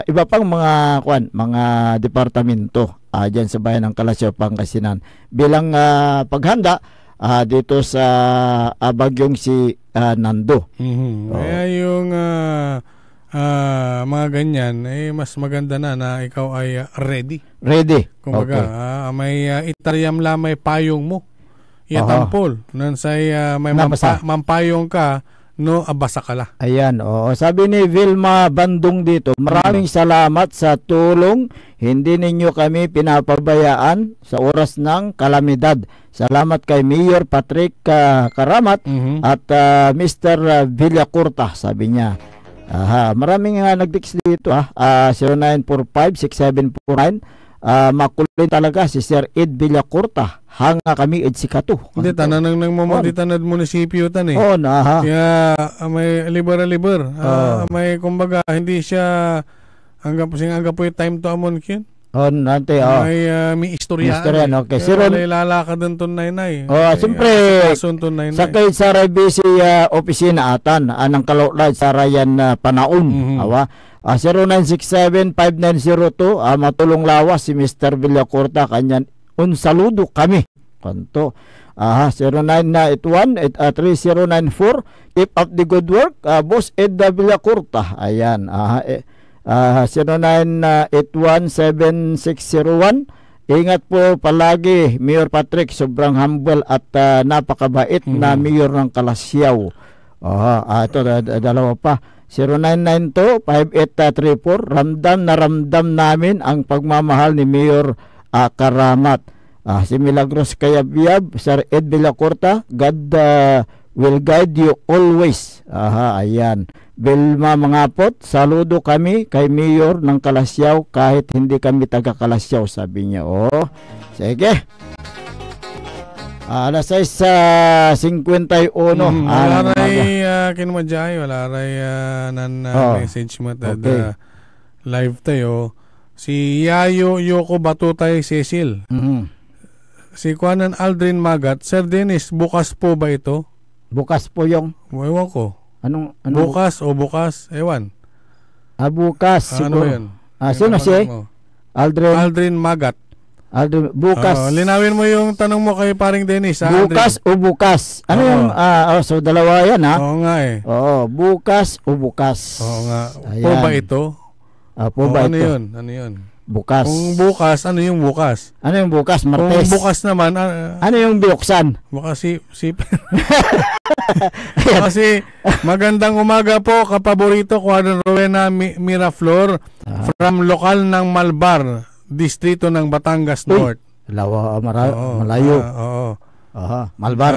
iba pang mga departamento dyan sa bayan ng Kalasyaw, Pangasinan bilang paghanda dito sa bagyong si Nando. Kaya yung mga ganyan mas maganda na ikaw ay ready. Kumbaga, may itaryam la may payong mo. Iyatampol. Nansay may mampayong ka, abasa ka la. Ayan, sabi ni Vilma Bandung dito, maraming salamat sa tulong. Hindi ninyo kami pinapabayaan sa oras ng kalamidad. Salamat kay Mayor Patrick Karamat at Mr. Villacorta, sabi niya. Maraming nag-text dito 0945-6749. Makulin talaga si Sir Ed Villacorta. Hanga kami Ed Sikato. Hindi, tanang nang mamaditan na munisipyo tan eh. Kaya may liber. May kumbaga hindi siya hanggang po yung time to amon kin. May istorya. Okay. Kaya lalakad ng tunay-nay. Siyempre, sakay sa RBC opisina atan, anang kalulad sa Ryan Panaon. 0967-5902, matulong lawas si Mr. Villacorta, kanyan, saludo kami. Kanto. 0981-3094, keep up the good work, Boss Ed Villacorta. Ayan, 0981-7601. Ingat po palagi, Mayor Patrick, sobrang humble at napakabait na Mayor ng Kalasyaw. Ito, dalawa pa. 0992-5834. Ramdam na ramdam namin ang pagmamahal ni Mayor Karamat. Si Milagros Kayabiyab, Sir Ed Villacorta, God will guide you always. Ayan. Belma Mangapot, saludo kami kay Mayor ng Kalasyaw kahit hindi kami taga Kalasyaw, sabi niya. Sige. Alas 6:51. Wala ray kinumadjay, wala ray message mo live tayo. Si Yayo Yoko Batutay Cecil. Si Kuanan Aldrin Magat, Sir Dennis, bukas po ba ito? Bukas po yung? Ewan ko. Anong bukas o bukas? Ewan. Bukas. Ano yun? Sino si? Aldrin Magat. Bukas. Linawin mo yung tanong mo kay paring Dennis. Bukas o bukas? Ano yung, so dalawa yan Oo nga eh. Bukas o bukas? Oo nga. Po ba ito? Po ba ito? Ano yun? Bukas. Kung bukas, ano yung bukas? Ano yung bukas? Martes. Kung bukas naman, ano yung binuksan? Bukas Kasi magandang umaga po, kapaborito Kuadron Rowena Miraflor from lokal ng Malbar, distrito ng Batangas North. Malayo. Malbar.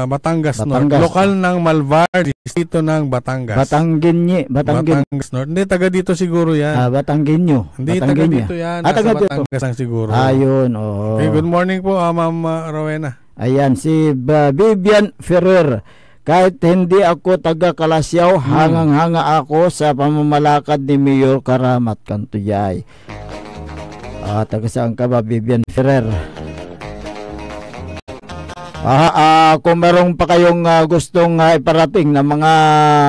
Batangas North. Lokal ng Malbar, distrito ng Batangas. Batangas North. Hindi, taga dito siguro yan. Batanggenyo. Hindi, taga dito yan. Nasa Batangas lang siguro. Ayun, Okay, good morning po, Ma'am Rowena. Ayan, si Vivian Ferrer. Kahit hindi ako taga Kalasyaw, hangang-hanga ako sa pamamalakad ni Mayor Karamat Kantuyay. Taga saan ka ba, Vivian Ferrer? Kung meron pa kayong gustong iparating na mga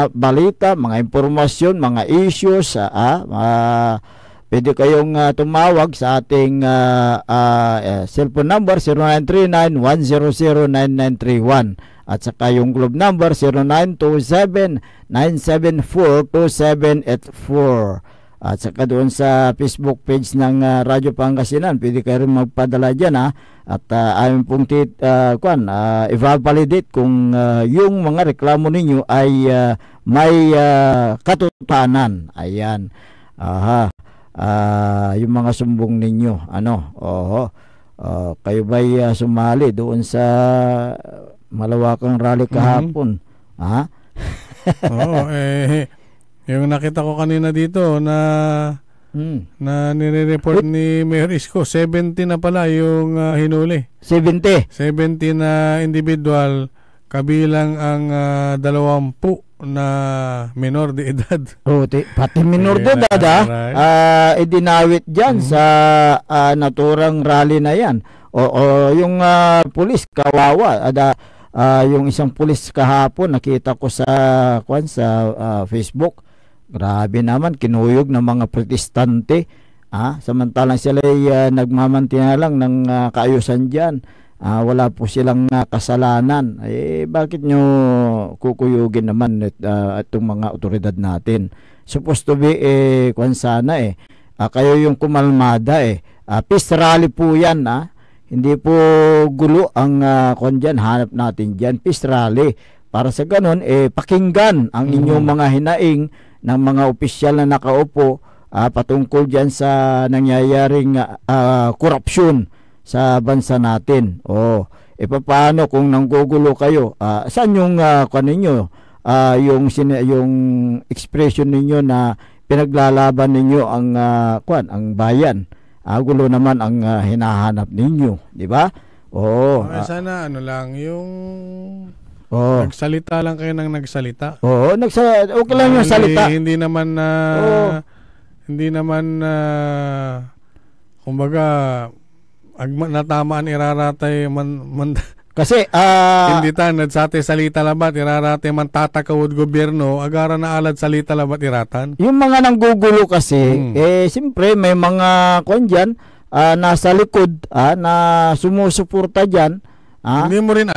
balita, mga impormasyon, mga issues, pwede kayong tumawag sa ating cellphone number 0939-100-9931 at saka yung globe number 0927-974-2784. At saka doon sa Facebook page ng Radyo Pangasinan, pwede kayo rin magpadala dyan at amin pong i-validate kung yung mga reklamo ninyo ay may katotohanan. Ayan. Yung mga sumbong ninyo. Kayo ba'y sumali doon sa malawakang rally kahapon? Yung nakita ko kanina dito na nire-report ni Mayor Isko, 70 na pala yung hinuli. 70 na individual, kabilang ang 20 na menor de edad. Pati menor de edad idinawit dyan sa naturang rally na yan. O yung pulis kawawa. Yung isang pulis kahapon nakita ko sa Facebook. Grabe naman, kinuyog ng mga protestante. Samantalang sila ay nagmamantina lang ng kaayusan dyan. Wala po silang kasalanan. Bakit nyo kukuyugin naman itong mga otoridad natin? Supposed to be sana kayo yung kumalmada peace rally po yan. Hindi po gulo ang dyan, hanap natin dyan, peace rally. Para sa ganun pakinggan ang inyong mga hinaing ng mga opisyal na nakaupo patungkol dyan sa nangyayaring korupsyon sa bansa natin. Paano kung nanggugulo kayo? Saan yung yung expression ninyo na pinaglalaban ninyo ang bayan? Gulo naman ang hinahanap ninyo, di ba? Sana lang yung nagsalita lang kayo ng nagsalita. Okay lang yung salita. Hindi naman kumbaga natamaan iraratay kasi hindi tanad sa ate salita labat iraratay man tatakawod gobyerno agara na alad salita labat iratan. Yung mga nanggugulo kasi siyempre may mga dyan nasa likod na sumusuporta dyan. Hindi mo rin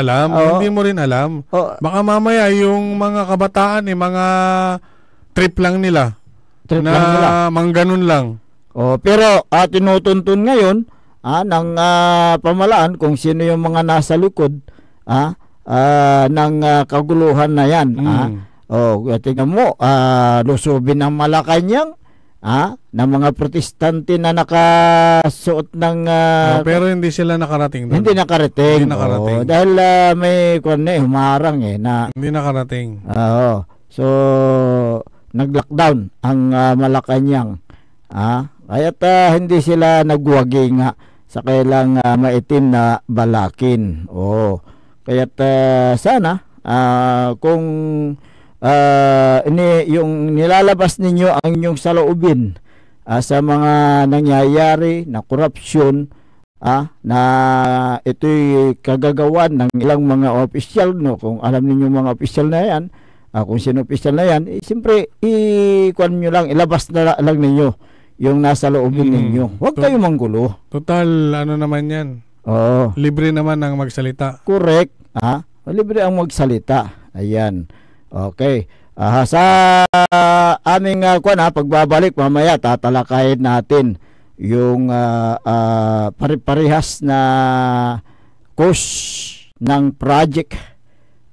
alam. Baka mamaya yung mga kabataan mga trip lang nila. Mangganon lang. Pero tinutuntun ngayon ng pamalaan kung sino yung mga nasa likod ng kaguluhan na yan. Tingnan mo, lusubin ng Malacanang ng mga protestante na nakasuot ng pero hindi sila nakarating doon. Hindi nakarating. Dahil may humarang na hindi nakarating. So nag-lockdown ang Malacanang. Kaya't hindi sila nagwagi nga sa kailang maitim na balakin. Kaya't sana kung yung nilalabas ninyo ang inyong saloobin sa mga nangyayari na korupsyon na ito'y kagagawan ng ilang mga opisyal, kung alam ninyo mga opisyal na yan, kung sino opisyal na yan, siyempre nyo lang, ilabas na lang ninyo yung nasa loobin ninyo. Huwag kayo manggulo. Total, naman yan. Libre naman ang magsalita. Correct. Libre ang magsalita. Ayan. Okay. Sa aming pagbabalik, mamaya tatalakayin natin yung pare-parehas na course ng project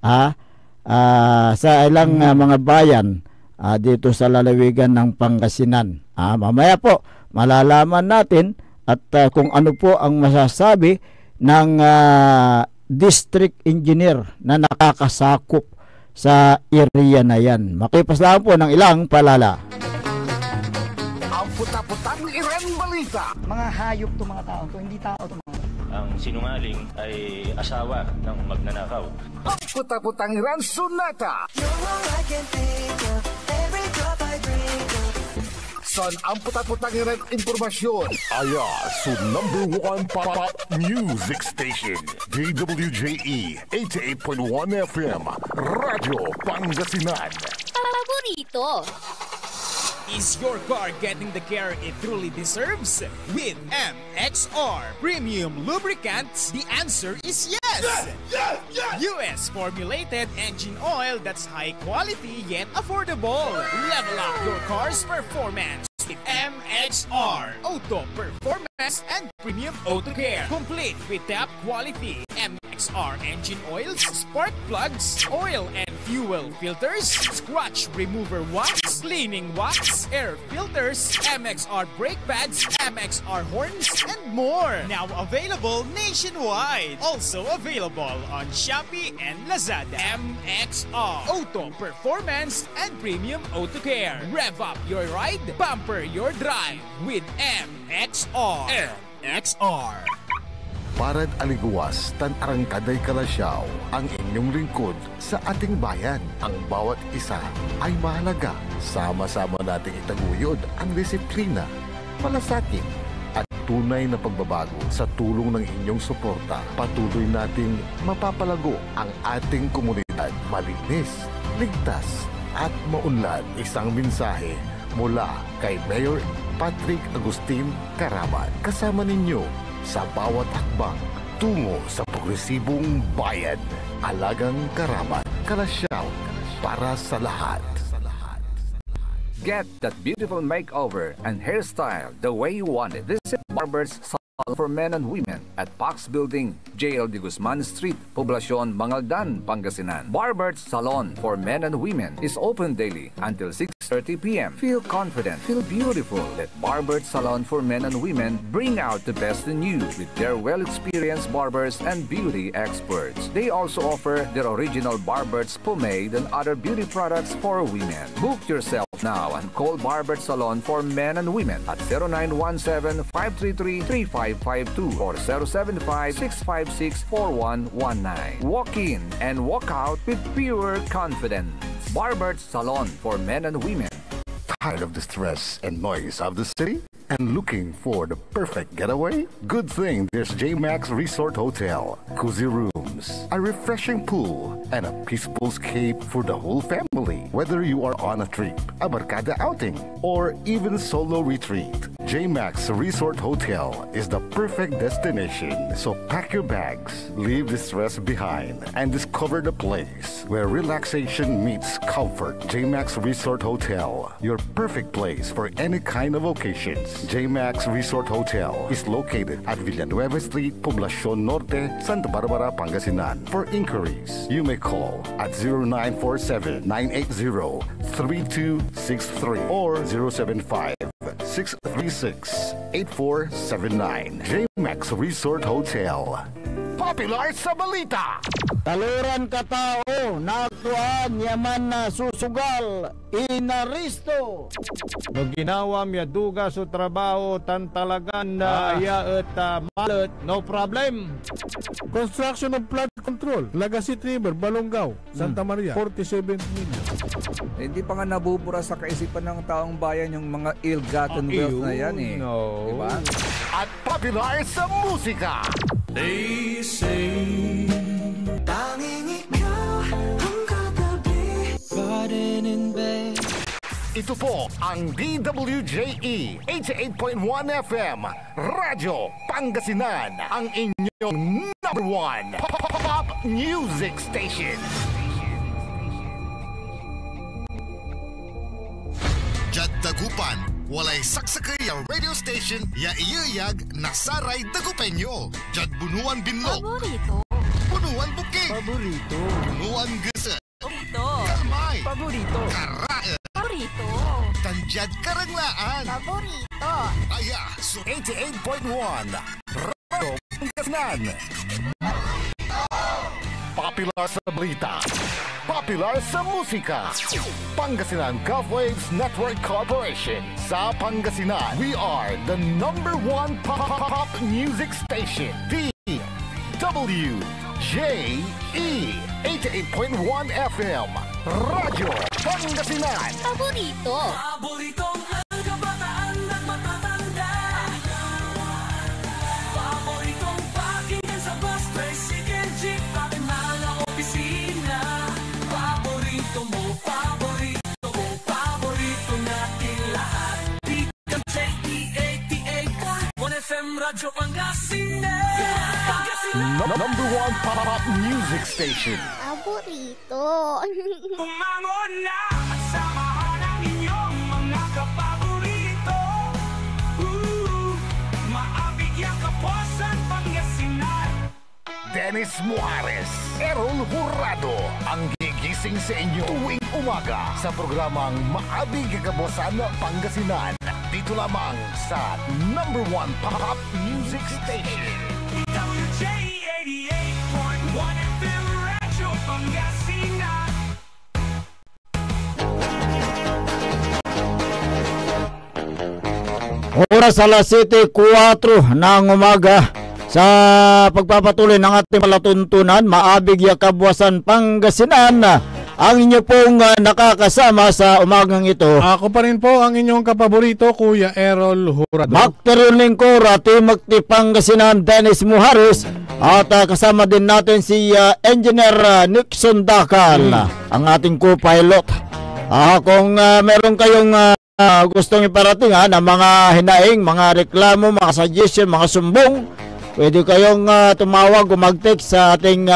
sa ilang mga bayan dito sa lalawigan ng Pangasinan. Mamaya po malalaman natin at kung ano po ang masasabi ng district engineer na nakakasakop sa area na yan. Makipas lang po ng ilang palala. Ang puta-putang Iran balita. Mga hayop to mga tao to, hindi tao to mga. Ang sinungaling ay asawa ng magnanakaw. Ang puta-putang Iran sunata. Son, ang puta-putang Iran impormasyon. Aya, so #1 pop music station. DWJE 88.1 FM. Radyo Pangasinan. Paborito. Is your car getting the care it truly deserves? With MXR Premium Lubricants, the answer is yes! US formulated engine oil that's high quality yet affordable. Level up your car's performance with MXR Auto Performance and Premium Auto Care. Complete with top quality MXR engine oils, spark plugs, oil and fuel filters, scratch remover wax, cleaning wax, air filters, MXR brake pads, MXR horns, and more. Now available nationwide. Also available on Shopee and Lazada. MXR Auto Performance and Premium Auto Care. Rev up your ride, bumper your drive with MXR. MXR. Parad aliguas tan arangkaday kalasyaw ang inyong lingkod sa ating bayan. Ang bawat isa ay mahalaga. Sama-sama nating itaguyod ang disiplina, malasakit, at tunay na pagbabago. Sa tulong ng inyong suporta, patuloy nating mapapalago ang ating komunidad. Malinis, ligtas, at maunlad. Isang mensahe mula kay Mayor Patrick Agustin Caraman. Kasama ninyo sa bawat hakbang tungo sa progresibong bayan. Alagang Caraman, Kalasyaw, para sa lahat. Get that beautiful makeover and hairstyle the way you want it. Visit Barber's Salon for Men and Women at Pax Building, JL de Guzman Street, Poblacion, Mangaldan, Pangasinan. Barber's Salon for Men and Women is open daily until 6:30 p.m. Feel confident, feel beautiful. Let Barber's Salon for Men and Women bring out the best in you with their well-experienced barbers and beauty experts. They also offer their original Barber's pomade and other beauty products for women. Book yourself now and call Barber's Salon for Men and Women at 0917-533-3552 or 075-656-4119. Walk in and walk out with pure confidence. Barber's Salon for Men and Women. Tired of the stress and noise of the city? And looking for the perfect getaway? Good thing there's J-Max Resort Hotel. Cozy rooms, a refreshing pool, and a peaceful escape for the whole family. Whether you are on a trip, a barkada outing, or even solo retreat, J-Max Resort Hotel is the perfect destination. So pack your bags, leave the stress behind, and discover the place where relaxation meets comfort. J-Max Resort Hotel, your perfect place for any kind of occasions. J-Max Resort Hotel is located at Villanueva Street, Poblacion Norte, Santa Barbara, Pangasinan. For inquiries, you may call at 0947-980-3263 or 075-636-8479. J-Max Resort Hotel. Popular sa balita. Taluran ka tao, naaktuan, yaman na susugal, inaristo. No ginawa miya duga sa trabaho, tantalagan na aya at malat, no problem. Construction of flood control, Lagasit River, Balongaw, Santa Maria, 47 million. Hindi pa nga nabubura sa kaisipan ng taong bayan yung mga ill-gotten wealth na yan eh. No. Diba? At popular sa musika. They say tanging ikaw ang katabi, garden in bed. Ito po ang DWJE 88.1 FM Radyo Pangasinan, ang inyong number one pop music station. Jad Dagupan, walay saksakay ang radio station ya iyayag nasaray Dagupenyo. Jad Bunuan Binlog, Paborito. Bunuan Bukid, Paborito. Bunuan Gese, Paborito. Kalmay, Paborito. Karae, Paborito. Tanjad Karanglaan, Paborito. Aya, so 88.1 Radio Pangasinan. Popular sa balita, popular sa musika. Pangasinan Golfwaves Network Corporation. Sa Pangasinan, we are the number one pop music station. DWJE 88.1 FM Radyo Pangasinan. Paborito. Paboritong ang kabataan at matatanda. Paboritong pakinggan sa bus, tricycle, jeep, at mga opisina. Paborito mo, paborito mo, paborito natin lahat. DWJE 88.1 FM Radyo Pangasinan. Number one pop music station. Paborito. Umangon na at samahan ang inyong mga kapaborito. Maabigyan ka po sa Pangasinan. Dennis Muarez, Errol Jurado, ang gigising sa inyo tuwing umaga sa programang Maabig Kagabosan Pangasinan. Dito lamang sa number one pop music station. WJE 88.1 FM Radyo Pangasinan. Oras alas 7:04 ng umaga sa pagpapatuloy ng ating palatuntunan, maabig ya Kabuwasan Pangasinan, ang inyo pong nakakasama sa umagang ito. Ako pa rin po ang inyong kapaborito, Kuya Errol Hurado. Makterion Lingko, Rati Magti Pangasinan, Dennis Muharis, at kasama din natin si Engineer Nixon Dakal, ang ating co-pilot. Kung meron kayong gustong iparating na mga hinaing, mga reklamo, mga suggestion, mga sumbong, pwede kayong tumawag o mag-text sa ating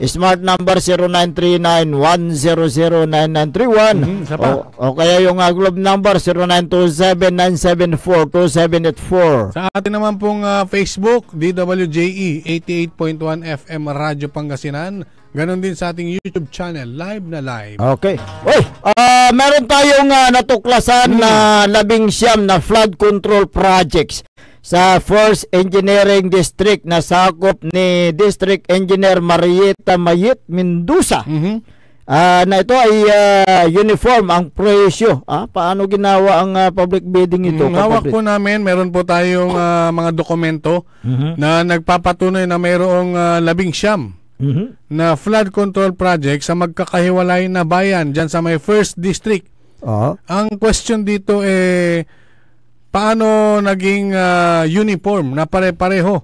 smart number 0939-100-9931 o kaya yung globe number 0927-974-2784. Sa atin naman pong Facebook, DWJE 88.1 FM Radyo Pangasinan. Ganon din sa ating YouTube channel, live na live. Okay. Meron tayong natuklasan na 19 na flood control projects sa 1st Engineering District na sakop ni District Engineer Marieta Mayet Mendoza. Na ito ay uniform ang presyo. Paano ginawa ang public bidding ito? Hawak po namin, meron po tayong mga dokumento na nagpapatunay na mayroong 19 na flood control project sa magkakahiwalay na bayan dyan sa may 1st District. Ang question dito paano naging uniform na pare-pareho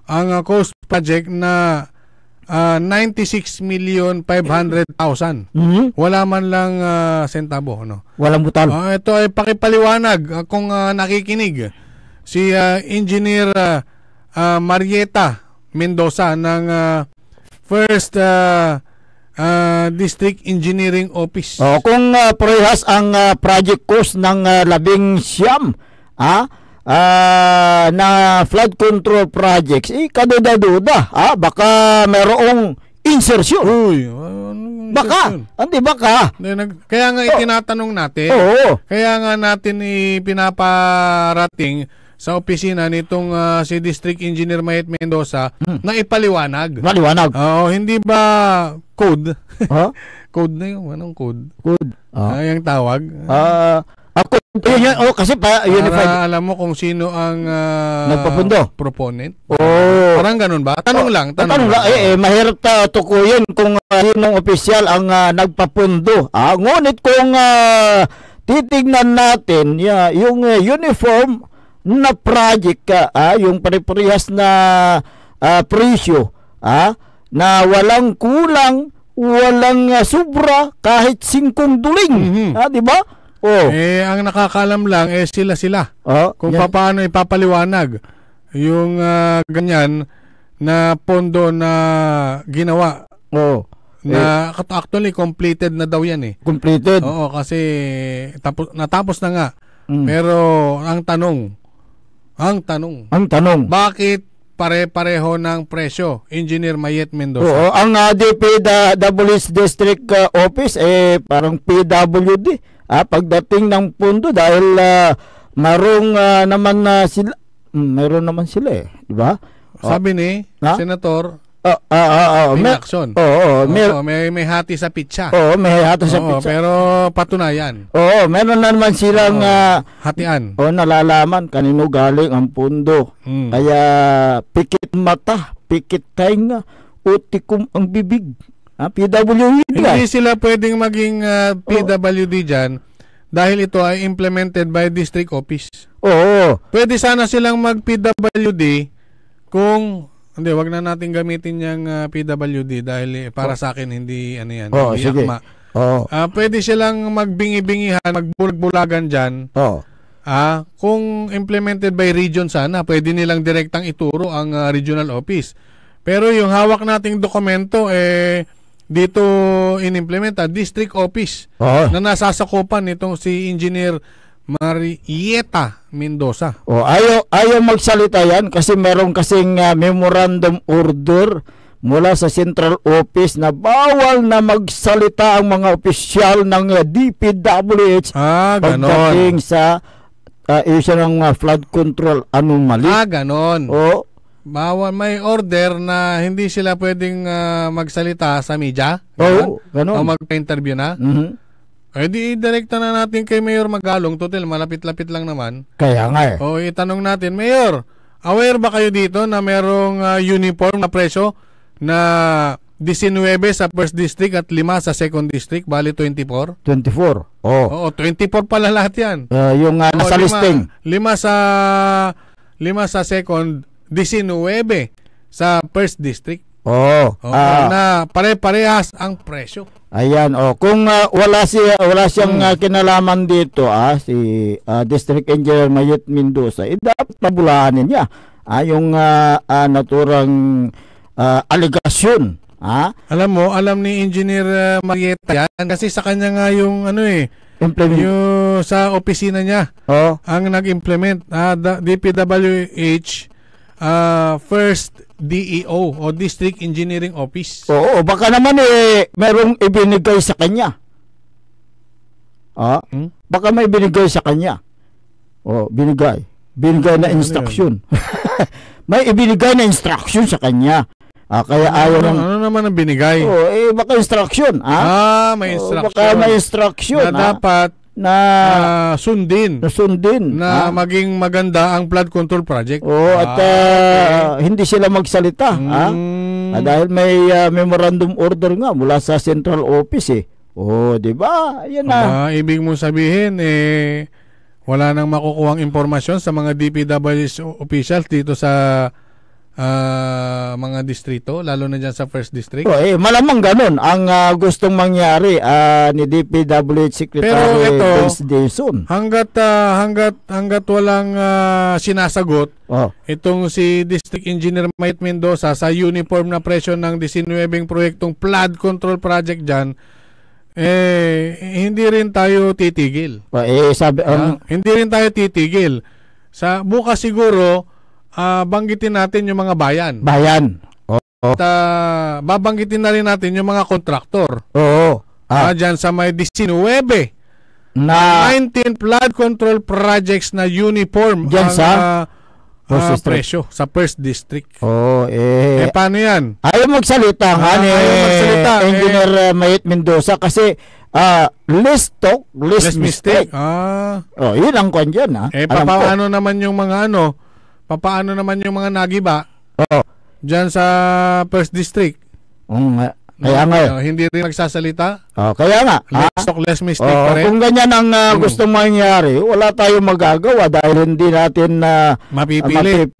ang Coast Project na 96,500,000. Wala man lang sentabo, no? Walang butal. Ito ay pakipaliwanag kung nakikinig si Engineer Marieta Mendoza ng First District Engineering Office. Kung parehas ang project cost ng 19 na flood control projects, kaduda-duda, baka merong insertion. Baka, hindi baka. Kaya nga itinatanong natin. Kaya nga natin ipinaparating sa opisina nitong si District Engineer Mayet Mendoza na ipaliwanag. Hindi ba code? Code na yung anong code? Code. Yung tawag? Kasi pa unified. Para alam mo kung sino ang nagpapundo. Proponent. Parang ganun ba? Tanong lang. Mahirap tukuyin kung sinong opisyal ang nagpapundo. Ngunit kung titignan natin yung uniform na project, yung pare-parehas na presyo, na walang kulang, walang sobra, kahit 5 duling. Di ba? Ang nakakaalam lang sila. Kung paano ipapaliwanag yung ganyan na pondo na ginawa. Na actually completed na daw yan Completed? Oo, kasi natapos na nga. Pero ang tanong, bakit pare-pareho ng presyo, Engineer Mayet Mendoza? Ang DPWH District Office parang PWD. Pagdating ng pundo dahil meron naman sila di ba? Sabi ni Senator Lacson. May hati sa pitsa. May hati sa pitsa. Pero patunayan. Meron na naman silang hatian. Nalalaman kanino galing ang pundo. Kaya pikit mata, pikit tainga, utikum ang bibig. PWD. Hindi sila pwedeng maging PWD dyan dahil ito ay implemented by District Office. Pwede sana silang mag-PWD kung hindi, wag na natin gamitin yung PWD dahil para sa akin hindi yan. Hindi sige. Akma. Pwede silang magbingi-bingihan, magbulag-bulagan dyan. Kung implemented by region sana, pwede nilang direktang ituro ang regional office. Pero yung hawak nating dokumento dito inimplementa District Office na nasasakupan nitong si Engineer Marieta Mendoza. Ayaw magsalita yan kasi meron kasing memorandum order mula sa Central Office na bawal na magsalita ang mga opisyal ng DPWH pagdating sa issue ng flood control anomaly. Ganon. Bawal, may order na hindi sila pwedeng magsalita sa media. Ganon. O magpa-interview na. Di direkta na natin kay Mayor Magalong. Total, malapit-lapit lang naman. Kaya nga itanong natin, Mayor, aware ba kayo dito na merong uniform na presyo na 19 sa first district at 5 sa second district, bali 24? 24. Oo, 24 pala lahat yan. Yung nasa listing. 5 sa second, 19 sa first district. Na pare-parehas ang presyo. Ayan, kung wala siyang kinalaman dito, si District Engineer Mayet Mendoza, dapat pabulaanin niya yung naturang aligasyon. Alam ni Engineer Marieta yan kasi sa kanya nga yung yung sa opisina niya ang nag-implement DPWH first DEO o District Engineering Office. Oo, baka naman merong ibinigay sa kanya. Baka may binigay sa kanya. Binigay na instruction. May ibinigay na instruction sa kanya. Kaya ayaw ng... Ano naman ang binigay? Baka instruction. May instruction. Baka may instruction. Na dapat sundin. Na maging maganda ang flood control project. At hindi sila magsalita. Dahil may memorandum order nga mula sa central office. Di ba? Yan na. Ibig mong sabihin, wala nang makukuhang impormasyon sa mga DPWH officials dito sa mga distrito, lalo na dyan sa first district. Malamang ganun ang gustong mangyari ni DPWH Secretary Vince Jason. Hanggat walang sinasagot itong si District Engineer Mayet Mendoza sa uniform na presyo ng 19 proyektong flood control project dyan, hindi rin tayo titigil. Hindi rin tayo titigil. Sa bukas siguro banggitin natin yung mga bayan. At babanggitin na rin natin yung mga kontraktor. Dyan sa may 19 flood control projects na uniform dyan sa presyo sa first district. Paano yan? Ayaw magsalita nga ni Engineer Mayet Mendoza kasi less talk, less mistake. Yun ang kwan dyan. Paano naman yung mga paano naman yung mga nagiba dyan sa first district? Kaya nga. Hindi rin nagsasalita? Kaya nga. Less mistake pa rin. Kung ganyan ang gustong mangyari, wala tayong magagawa dahil hindi natin mapipilit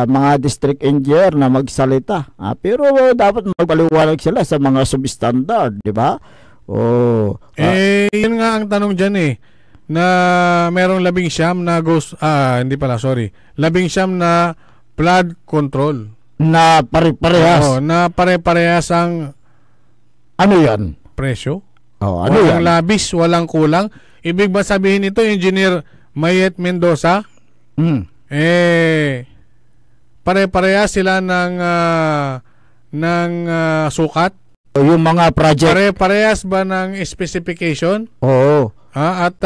mga district engineer na magsalita. Pero dapat magpaliwanag sila sa mga substandard, di ba? Yun nga ang tanong dyan na merong 19 na na flood control na pare-parehas. Na pare-parehas ang yan? Presyo. Walang labis, walang kulang. Ibig ba sabihin ito, Engineer Mayet Mendoza? Pare-parehas sila ng sukat? Yung mga project. Pare-parehas ba ng specification? At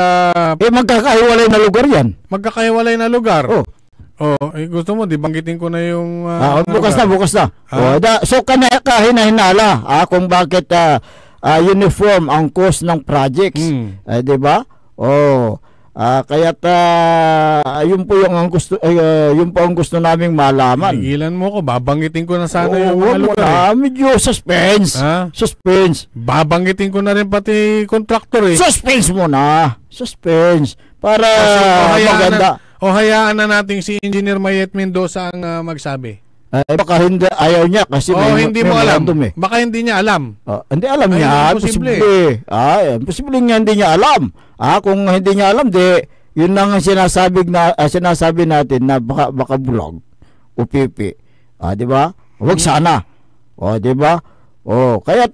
magkakahiwalay na lugar yan. Magkakahiwalay na lugar. Gusto mo, banggitin ko na yung bukas na. So kahinahinala kung bakit uniform ang cost ng projects. Di ba? Kaya't yun po yung ang gusto naming malaman. Tigilan mo ko, babanggitin ko na sana yung mga lugar. Medyo suspense. Suspense. Babanggitin ko na rin pati contractor Suspense mo na. Suspense. Para maganda. Hayaan na natin si Engineer Mayet Mendoza ang magsabi. Baka hindi, ayaw niya kasi hindi mo alam. Baka hindi niya alam. Hindi alam niya. Posible. Posible nga hindi niya alam. Kung hindi niya alam, yun lang ang sinasabi natin na baka bulag o pipi. Di ba? Huwag sana. Di ba? Kaya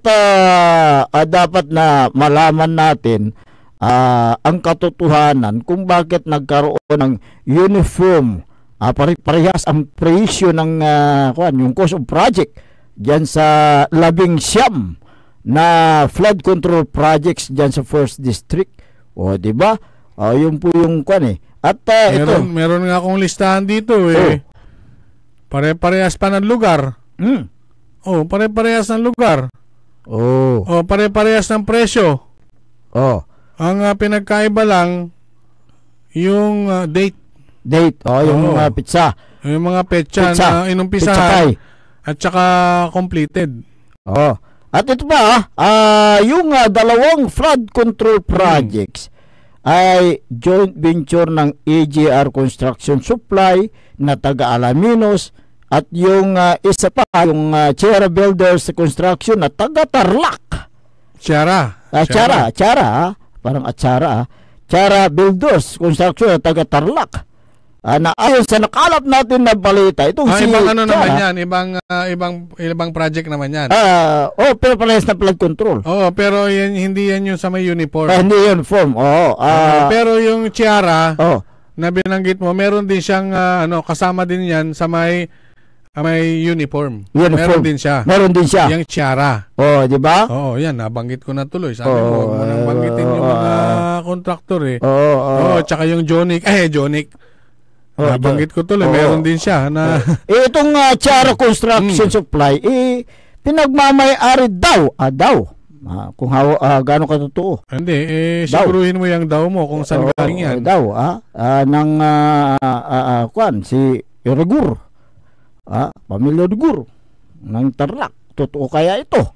dapat na malaman natin ang katotohanan kung bakit nagkaroon ng uniform parehas ang presyo ng yung cost of project diyan sa 19 na flood control projects diyan sa first district. Di ba? Yun po yung At meron nga akong listahan dito Pare-parehas pa ng lugar. Pare-parehas ng lugar. Pare-parehas ng presyo. Ang pinagkaiba lang yung date. date. Yung mga pizza. Yung mga petsa na inumpisahan at saka completed. At ito pa, yung dalawang flood control projects ay joint venture ng AGR Construction Supply na taga Alaminos at yung isa pa, yung Chera Builders Construction na taga Tarlac. Chera, parang Chera Builders Construction na taga Tarlac. Na ayon sa nakalap natin na balita, itong si ibang ano naman yan, ibang project naman yan. Pero parehas na flood control. Pero hindi yan yung sa may uniform. Hindi uniform. Pero yung Chiara na binanggit mo, meron din siyang kasama din yan sa may uniform. Meron din siya. Yung Chiara. Di ba? Yan, nabanggit ko na tuloy. Sabi mo, huwag mo nang banggitin yung mga kontraktor eh. Tsaka yung Jonic. Nabanggit ko tuloy, meron din siya na itong Chiara Construction Supply pinagmamay-ari daw kung gano'ng katotoo. Hindi, siguruhin mo yung daw mo kung saan galing yan. Ng si Regur, pamilya Regur ng Tarlac. Totoo kaya ito?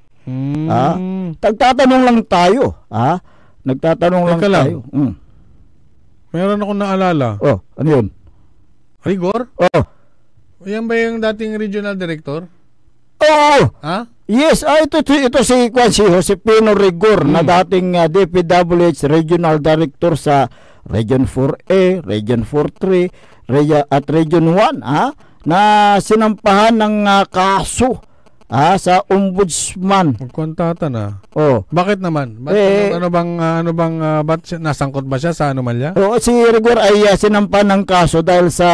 Nagtatanong lang tayo. Tayo. Meron akong naalala. Ano yun? Rigor? Yan ba yung dating regional director? Yes, ito si Josepino Rigor na dating DPWH Regional Director sa Region 4A, Region 4-3 at Region 1 na sinampahan ng kaso sa ombudsman. Magkontata na. Bakit naman? Ba't nasangkot ba siya sa anomalya? Si Rigor ay sinampahan ng kaso dahil sa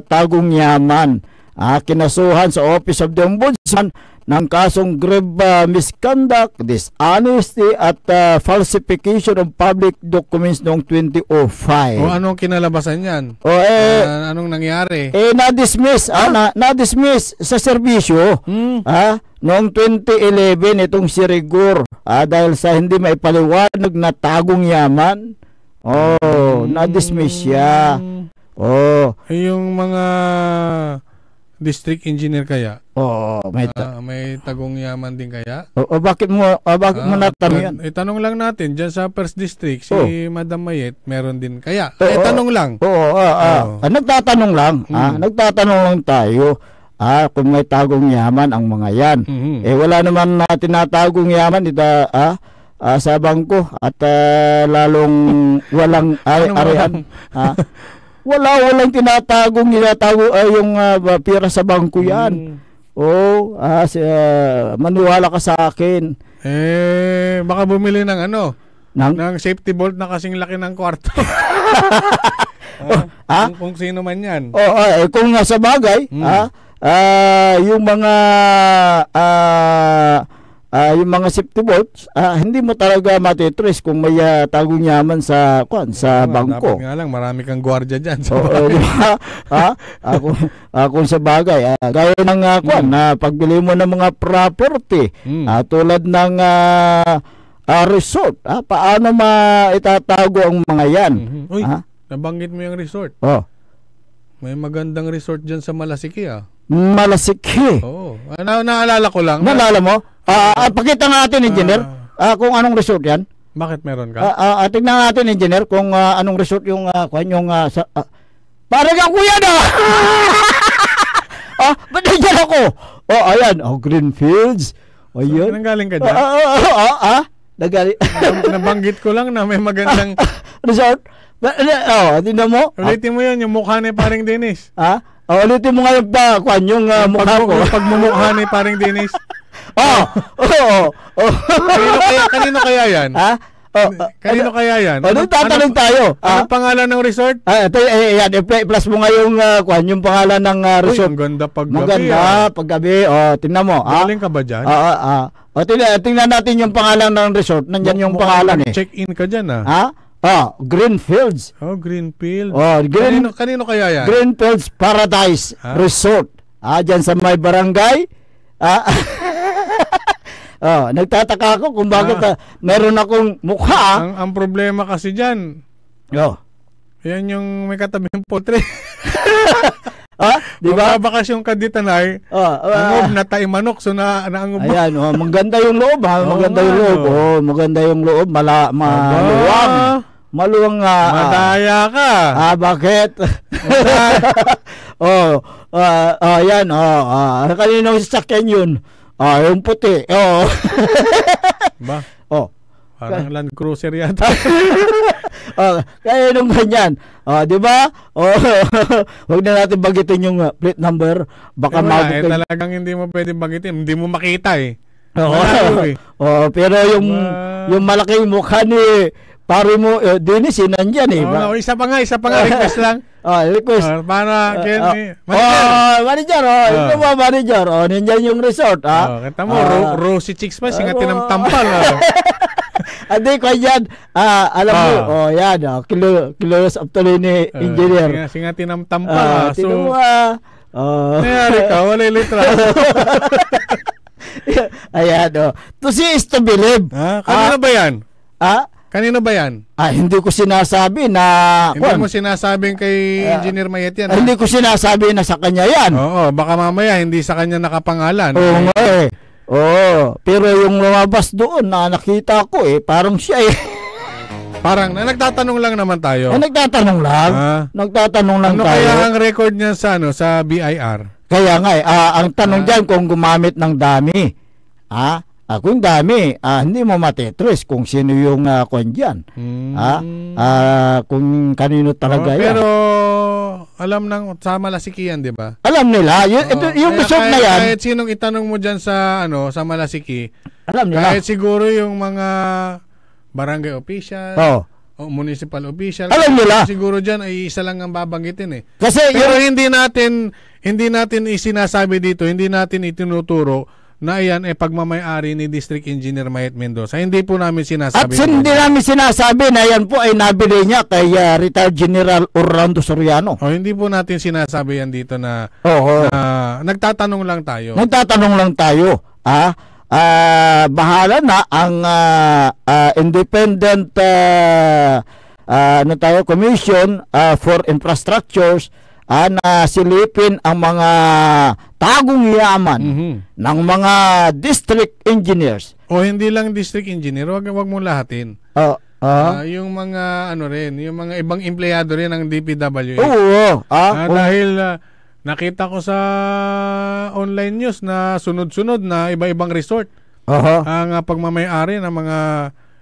tagong yaman. Kinasuhan sa Office of the Ombudsman ng kasong grave misconduct, dishonesty at falsification of public documents noong 2005. Anong kinalabasan yan? Anong nangyari? Na-dismiss sa serbisyo noong 2011 itong si Rigor dahil sa hindi maipaliwanag na tagong yaman. Na-dismiss siya. Yung mga district engineer kaya? May tagong yaman din kaya? Bakit mo natanong yan? Tanong lang natin, dyan sa First District, si Madam Mayet, meron din kaya? Tanong lang. Nagtatanong lang. Nagtatanong lang tayo kung may tagong yaman ang mga yan. Wala naman na tinatagong yaman sa bangko at lalong walang arian. Walang tinatagong yung pira sa bangko yan. Maniwala ka sa akin. Baka bumili ng ng safety bolt na kasing laki ng kwarto. Kung sino man yan. Kung sa bagay, yung mga safety bolts, hindi mo talaga matitrace kung may tagong yaman sa bangko. Dapat nga lang, marami kang gwardiya dyan. Diba? Kung sa bagay, gaya ng na pagbili mo ng mga property, tulad ng resort, paano maitatago ang mga yan? Nabanggit mo yung resort. May magandang resort dyan sa Malasiki. Malasiki? Naalala ko lang. Naalala mo? Pakita nga natin, engineer, kung anong resort yan. Bakit meron ka? Tingnan natin, engineer, kung anong resort yung parang ang kuya na! Ba't nandiyan ako? Ayan, Greenfields. Ayan. Nanggaling ka dyan? Nabanggit ko lang na may magandang resort. Tingnan mo. Ulitin mo yan, yung mukha ni Paring Dennis. Ulitin mo nga yung mukha ko. Pagmumukha ni Paring Dennis. Kanino kaya yan? Kanino kaya yan? Tatanong tayo. Anong pangalan ng resort? Yan, plus mo nga yung pangalan ng resort. Ang ganda paggabi. Maganda paggabi. Tingnan mo. Galing ka ba dyan? Tingnan natin yung pangalan ng resort. Nandyan yung pangalan check-in ka dyan Greenfields. Greenfields. Kanino kaya yan? Greenfields Paradise Resort. Dyan sa may barangay. Nagtataka ako kung bakit meron akong mukha. Ang problema kasi dyan, Yan yung may katabing poultry. Di ba? Bakasyon ka dito na angob na tayo manok. So naangob. Ayan, maganda yung loob ha. Maganda yung loob. Maganda yung loob. Maluwang. Maluwang madaya ka. Bakit? Yan. Kaninong sasakyan yun? Yung puti. Ba? Parang Land Cruiser yata. Kaya nung ganyan. Di ba? Huwag na natin bagitin yung plate number. Baka talagang hindi mo pwede bagitin. Hindi mo makita eh. Pero yung malaking mukha ni pare mo, Dennis, nandyan eh. Isa pa nga, request lang. Request. Para manager. Ito ba, manager? Nandyan yung resort. Kita mo, Rosy Chicks pa, singa tinamtampal. Hindi ko yan. Alam mo, yan. Kilos of tuloy ni engineer. Singa tinamtampal. So, nangyari ka, wala litra. Ayan, to see is to believe. Kanino ba yan? Kanino ba yan? Hindi ko sinasabi na... Hindi mo sinasabing kay Engineer Mayet yan? Hindi ko sinasabi na sa kanya yan. Oo, baka mamaya hindi sa kanya nakapangalan. Pero yung lumabas doon na nakita ko parang siya Parang nagtatanong lang naman tayo. Nagtatanong lang? Nagtatanong lang tayo. Ano kaya ang record niya sa BIR? Kaya nga ang tanong dyan kung gumamit ng dami. Kung dami, hindi mo matetrace kung sino yung kung dyan. Kung kanino talaga yan. Pero alam nang sa Malasiki yan, di ba? Alam nila. Yung resort na yan. Kahit sinong itanong mo dyan sa Malasiki, alam nila. Kahit siguro yung mga barangay official, o municipal official, alam nila. Siguro dyan ay isa lang ang babanggitin Kasi pero hindi natin isinasabi dito, hindi natin itinuturo na yan pagmamay-ari ni District Engineer Mayet Mendoza. Hindi po namin sinasabi. At hindi namin sinasabi na yan po ay nabili niya kay retired General Orlando Soriano. Hindi po natin sinasabi yan dito na, nagtatanong lang tayo. Bahala na ang independent commission for infrastructures na silipin ang mga tagong yaman ng mga district engineers. Hindi lang district engineer, wag mo lahatin. Yung mga yung mga ibang empleyado rin ng DPWH. Dahil nakita ko sa online news na sunod-sunod na iba-ibang resort ang pagmamay-ari ng mga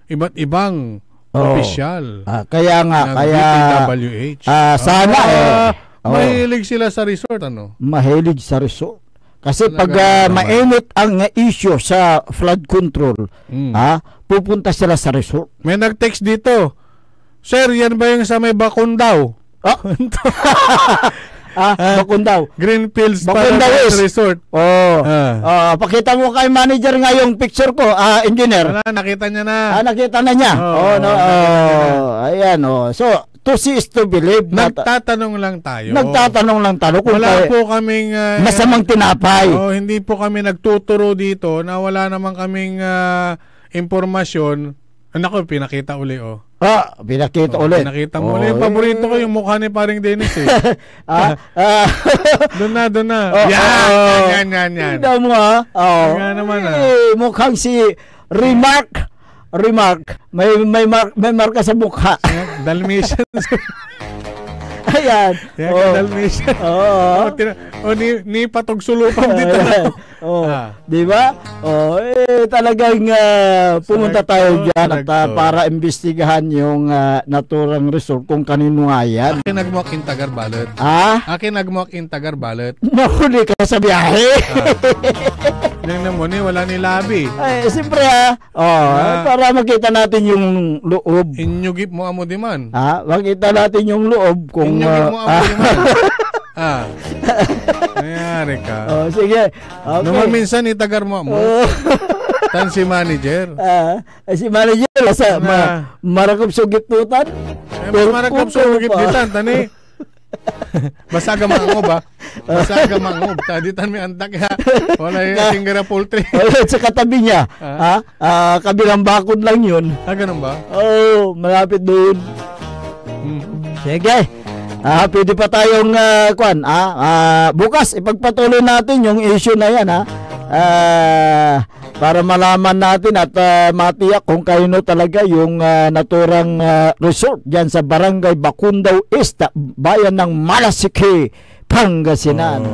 iba't ibang opisyal. Kaya nga, DPWH. Sana mahilig sila sa resort, Mahilig sa resort. Kasi pag mainit ang issue sa flood control, pupunta sila sa resort. May nag-text dito, Sir, yan ba yung sa may Bakundaw? Bakundaw. Greenfields Paradise Resort. Pakita mo kay manager nga yung picture ko, engineer. Nakita niya na. Nakita na niya. Ayan, So, to see is to believe. Nagtatanong lang tayo. Kung wala po kaming masamang tinapay. Hindi po kami nagtuturo dito na wala naman kaming impormasyon. Naku, pinakita uli Pinakita ulit. Pinakita mo ulit. Yung paborito ko yung mukha ni paring Dennis Doon na. Yan. Hindi mo naman mukhang si Remark. May marka sa mukha. Dalmatian. Ayan. Dalmatian. Ni patugsulupan dito. Di ba? Talagang pumunta tayo dyan at para imbestigahan yung naturang resort kung kanino nga yan. Akin nagmuak in Tagar Balot. Akin nagmuak in Tagar Balot. Nahuli ka sa biyahe. Tingnan mo wala ni labi. Siyempre para makita natin yung loob. Inyugip mo amo di man. Makita natin yung loob kung inyugip mo amo di man. Nangyari ka. Sige. Okay. Naman minsan itagar mo tan si manager. Si manager marakop sugit tutan. Marakop sugit tutan tani. Basta ka mangob taditan mi antak wala yung Singara poultry. Sa katabi niya kabilang bakod lang yun. Ganun ba? Malapit doon. Sige. Pwede pa tayong bukas ipagpatuloy natin yung issue na yan para malaman natin at matiyak kung kaino talaga yung naturang resort dyan sa Barangay Bacundaw East, bayan ng Malasiki, Pangasinan.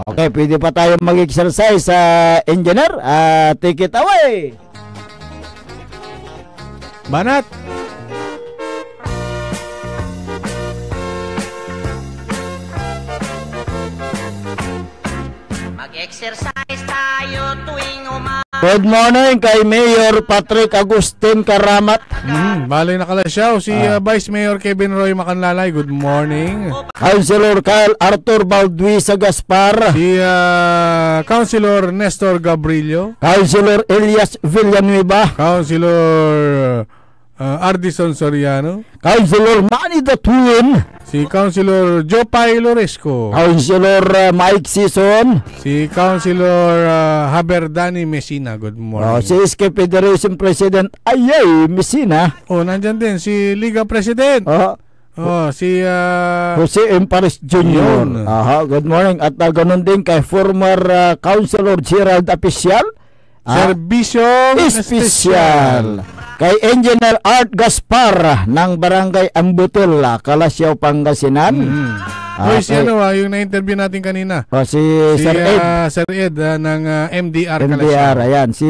Okay, pwede pa tayong mag-exercise engineer. Take it away. Banat. Mag-exercise tayo tuwing umaga. Good morning kay Mayor Patrick Agustin Karamat. Bali nakalasyaw si Vice Mayor Kevin Roy Macanlalay. Good morning. Councilor Kyle Arthur Balduisa Gaspar. Si Councilor Nestor Gabrillo. Councilor Elias Villanueva. Councilor Ardison Soriano. Councilor Manny the Twin. Si Councilor Jopay Loresco. Councilor Mike Sison. Si Councilor Haberdani Messina. Good morning. Si SK Federation President Ayay Messina. Nandyan din si Liga President. Si Jose Empares Jr. Good morning. At ganun din kay former Councilor Gerald Apicial. Serbisyong Espesyal. Kay Engineer Art Gaspar ng Barangay Ambutil, Kalasyaw, Pangasinan. Yung na-interview natin kanina. Si Sir Ed. Sir Ed ng MDR Kalasyaw. MDR, ayan. Si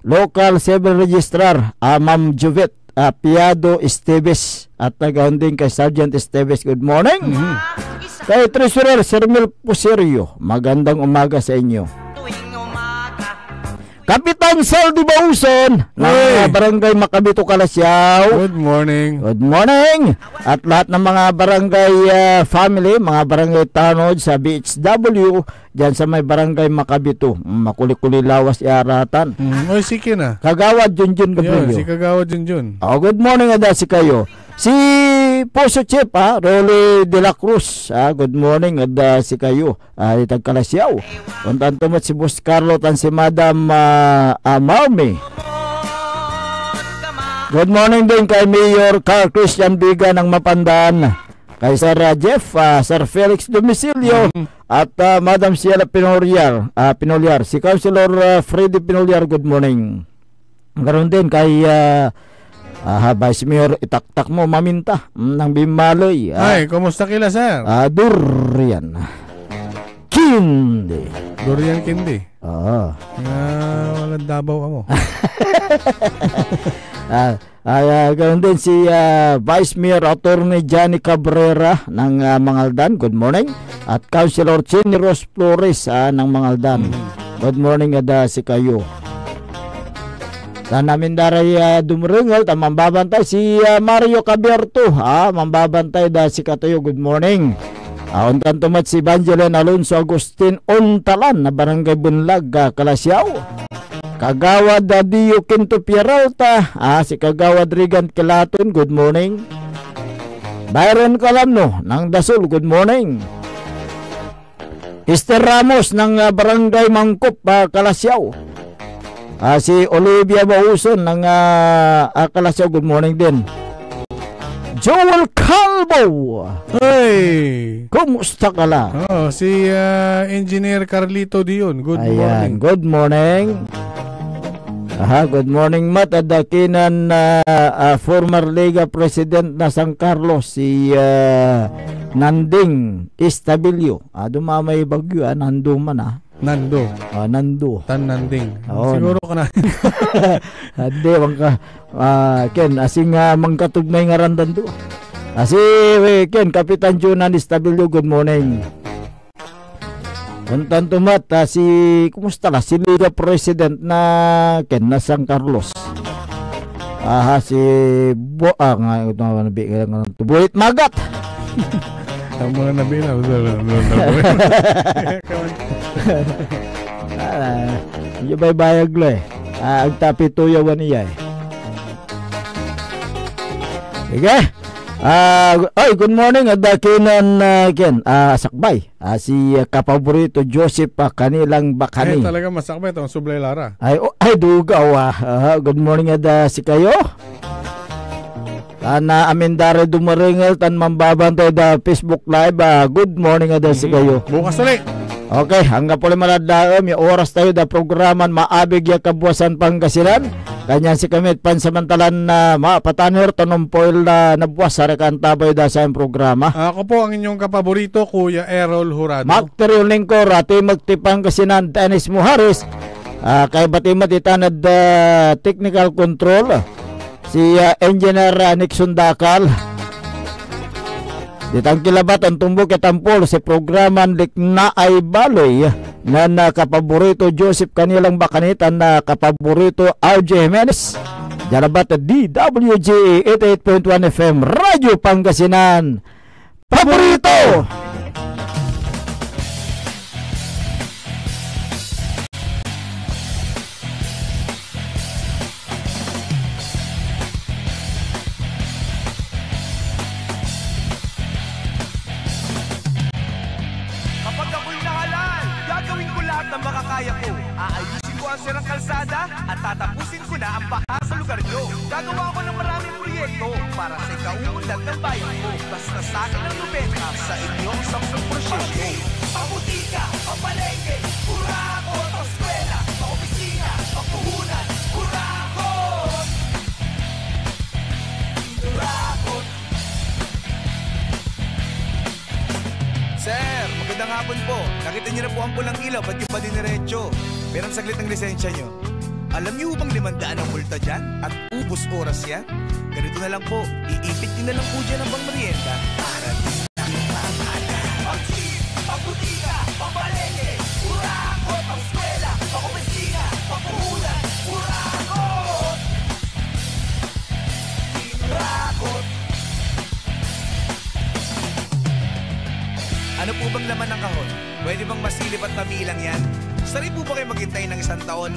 Local Civil Registrar, Ma'am Juvet Piado Esteves. At nagahon din kay Sergeant Esteves. Good morning. Kay Treasurer Sir Mil Puserio, magandang umaga sa inyo. Kapitan Saldi Bauson ng Barangay Makabito, Kalasyaw. Good morning. Good morning. At lahat ng mga barangay family, mga barangay tanod sa BHW, dyan sa may Barangay Makabito, Makuli-Kuli Lawas Iaratan. Sige na. Kagawad Junjun Gabriel. Si Kagawad Junjun. Good morning ada si kayo. Si Poso Chip Rolly de la Cruz. Good morning ada si kayo. Itag Kalasyaw. Untan tumat si Boss Carlo tan si Madam Marmy. Good morning din kay Mayor Carl Christian Biga ng Mapandaan. Kay Sir Jeff, Sir Felix Domicilio, at Madam Ciela Pinoliar, si Councilor Freddy Pinoliar. Good morning. Garon din kay Vice Mayor Itaktak mo Maminta ng Bimaloy. Kumusta kila, sir? Durian Kindi. Durian Kindi. Walang Dabaw mo. Ganoon din si Vice Mayor Attorney Johnny Cabrera ng Mangaldan. Good morning. At Councilor Chini Ros Flores ng Mangaldan. Good morning ada si kayo. Namin daray dumurungal mambabantay si Mario Cabierto. Mambabantay da si katayo. Good morning. Untan tumat si Evangeline Alonso Agustin Ontalan na Barangay Bunlag, Kalasyaw. Kagawad Dio Quinto Pieralta, si Kagawad Rigan Kilaton. Good morning. Byron Calamno ng Dasol. Good morning. Esther Ramos ng Barangay Mangkop, Kalasyaw. Si Olivia Bauson ng Kalasyaw. Good morning din. Joel Calvo. Kumusta ka la? Si Engineer Carlito Dion. Good morning. Good morning. Good morning, Matt. Adakinan former Liga President na San Carlos, si Nanding Estabilio. Dumamay bagyo, Nando man Nando. Nando. Tan Nanding. Siguro ka na. Hindi, ka. Ken, asing mangkatugnay nga randan do. Si Ken, Kapitan Junan Estabilio. Good morning. Untan tumat si kumusta la si Liga President na Ken na San Carlos. Si Buhit Magat. Ang mga nabila. Yung baybayag lo agtapi tuyawan niya Okay. Good morning. Adakinan Ken Sakbay. Si kapaborito Joseph kanilang bakani. Talaga masakbay itong Sublay Lara. Dugaw. Good morning ada si kayo. Tana amin dari dumaringel tan mambabantay da Facebook Live. Good morning ada si kayo. Bukas ulit. Okay, hanggang po maladaom yung oras tayo da programan maabig ya kabuasan Pangasinan. Kanyan si kami pansamantalan na mapatanir tanong poil na nabuwas sa rekan tabay da sa programa. Ako po ang inyong kapaborito, Kuya Errol Jurado. Magteriol lingko, rati magtipang kasinan Dennis Muharis. Kay batimat itanad technical control. Si Engineer Nixon Dakal. Ditang kilabat ang tumbok katampol si programan lik na ay baloy na nakapaborito Joseph kanilang bakanitan na kapaborito RJ Jimenez. Jalabat DWG 88.1 FM Radyo Pangasinan. Paborito! Ang kalsada at tatapusin ko na ang baha sa lugar nyo. Gagawa ko ng maraming proyekto para sa ikaunlad ng bayan ko. Basta sa akin ang 90 sa inyong 10%. Pabutika, papalengke, kurako, paskwela, paopisina, papuhunan, kurakot! Kurakot! Sir, magandang hapon po. Nakita niyo na po ang pulang ilaw, ba't yung pa diniretso? Pero saglit ang lisensya nyo. Alam niyo bang 500 ang multa dyan? At ubos oras yan? Ganito na lang po, iipit nyo na lang po dyan ang bang merienda. Para di pag-jeep, pagbutika, pambalenge, kurakot, pang-skwela, pang-opisina, pang-puhunan, kurakot! Kurakot! Ano po bang laman ng kahon? Pwede bang masilip at mabilang yan? Sari po ba kayo maghintay ng 1 taon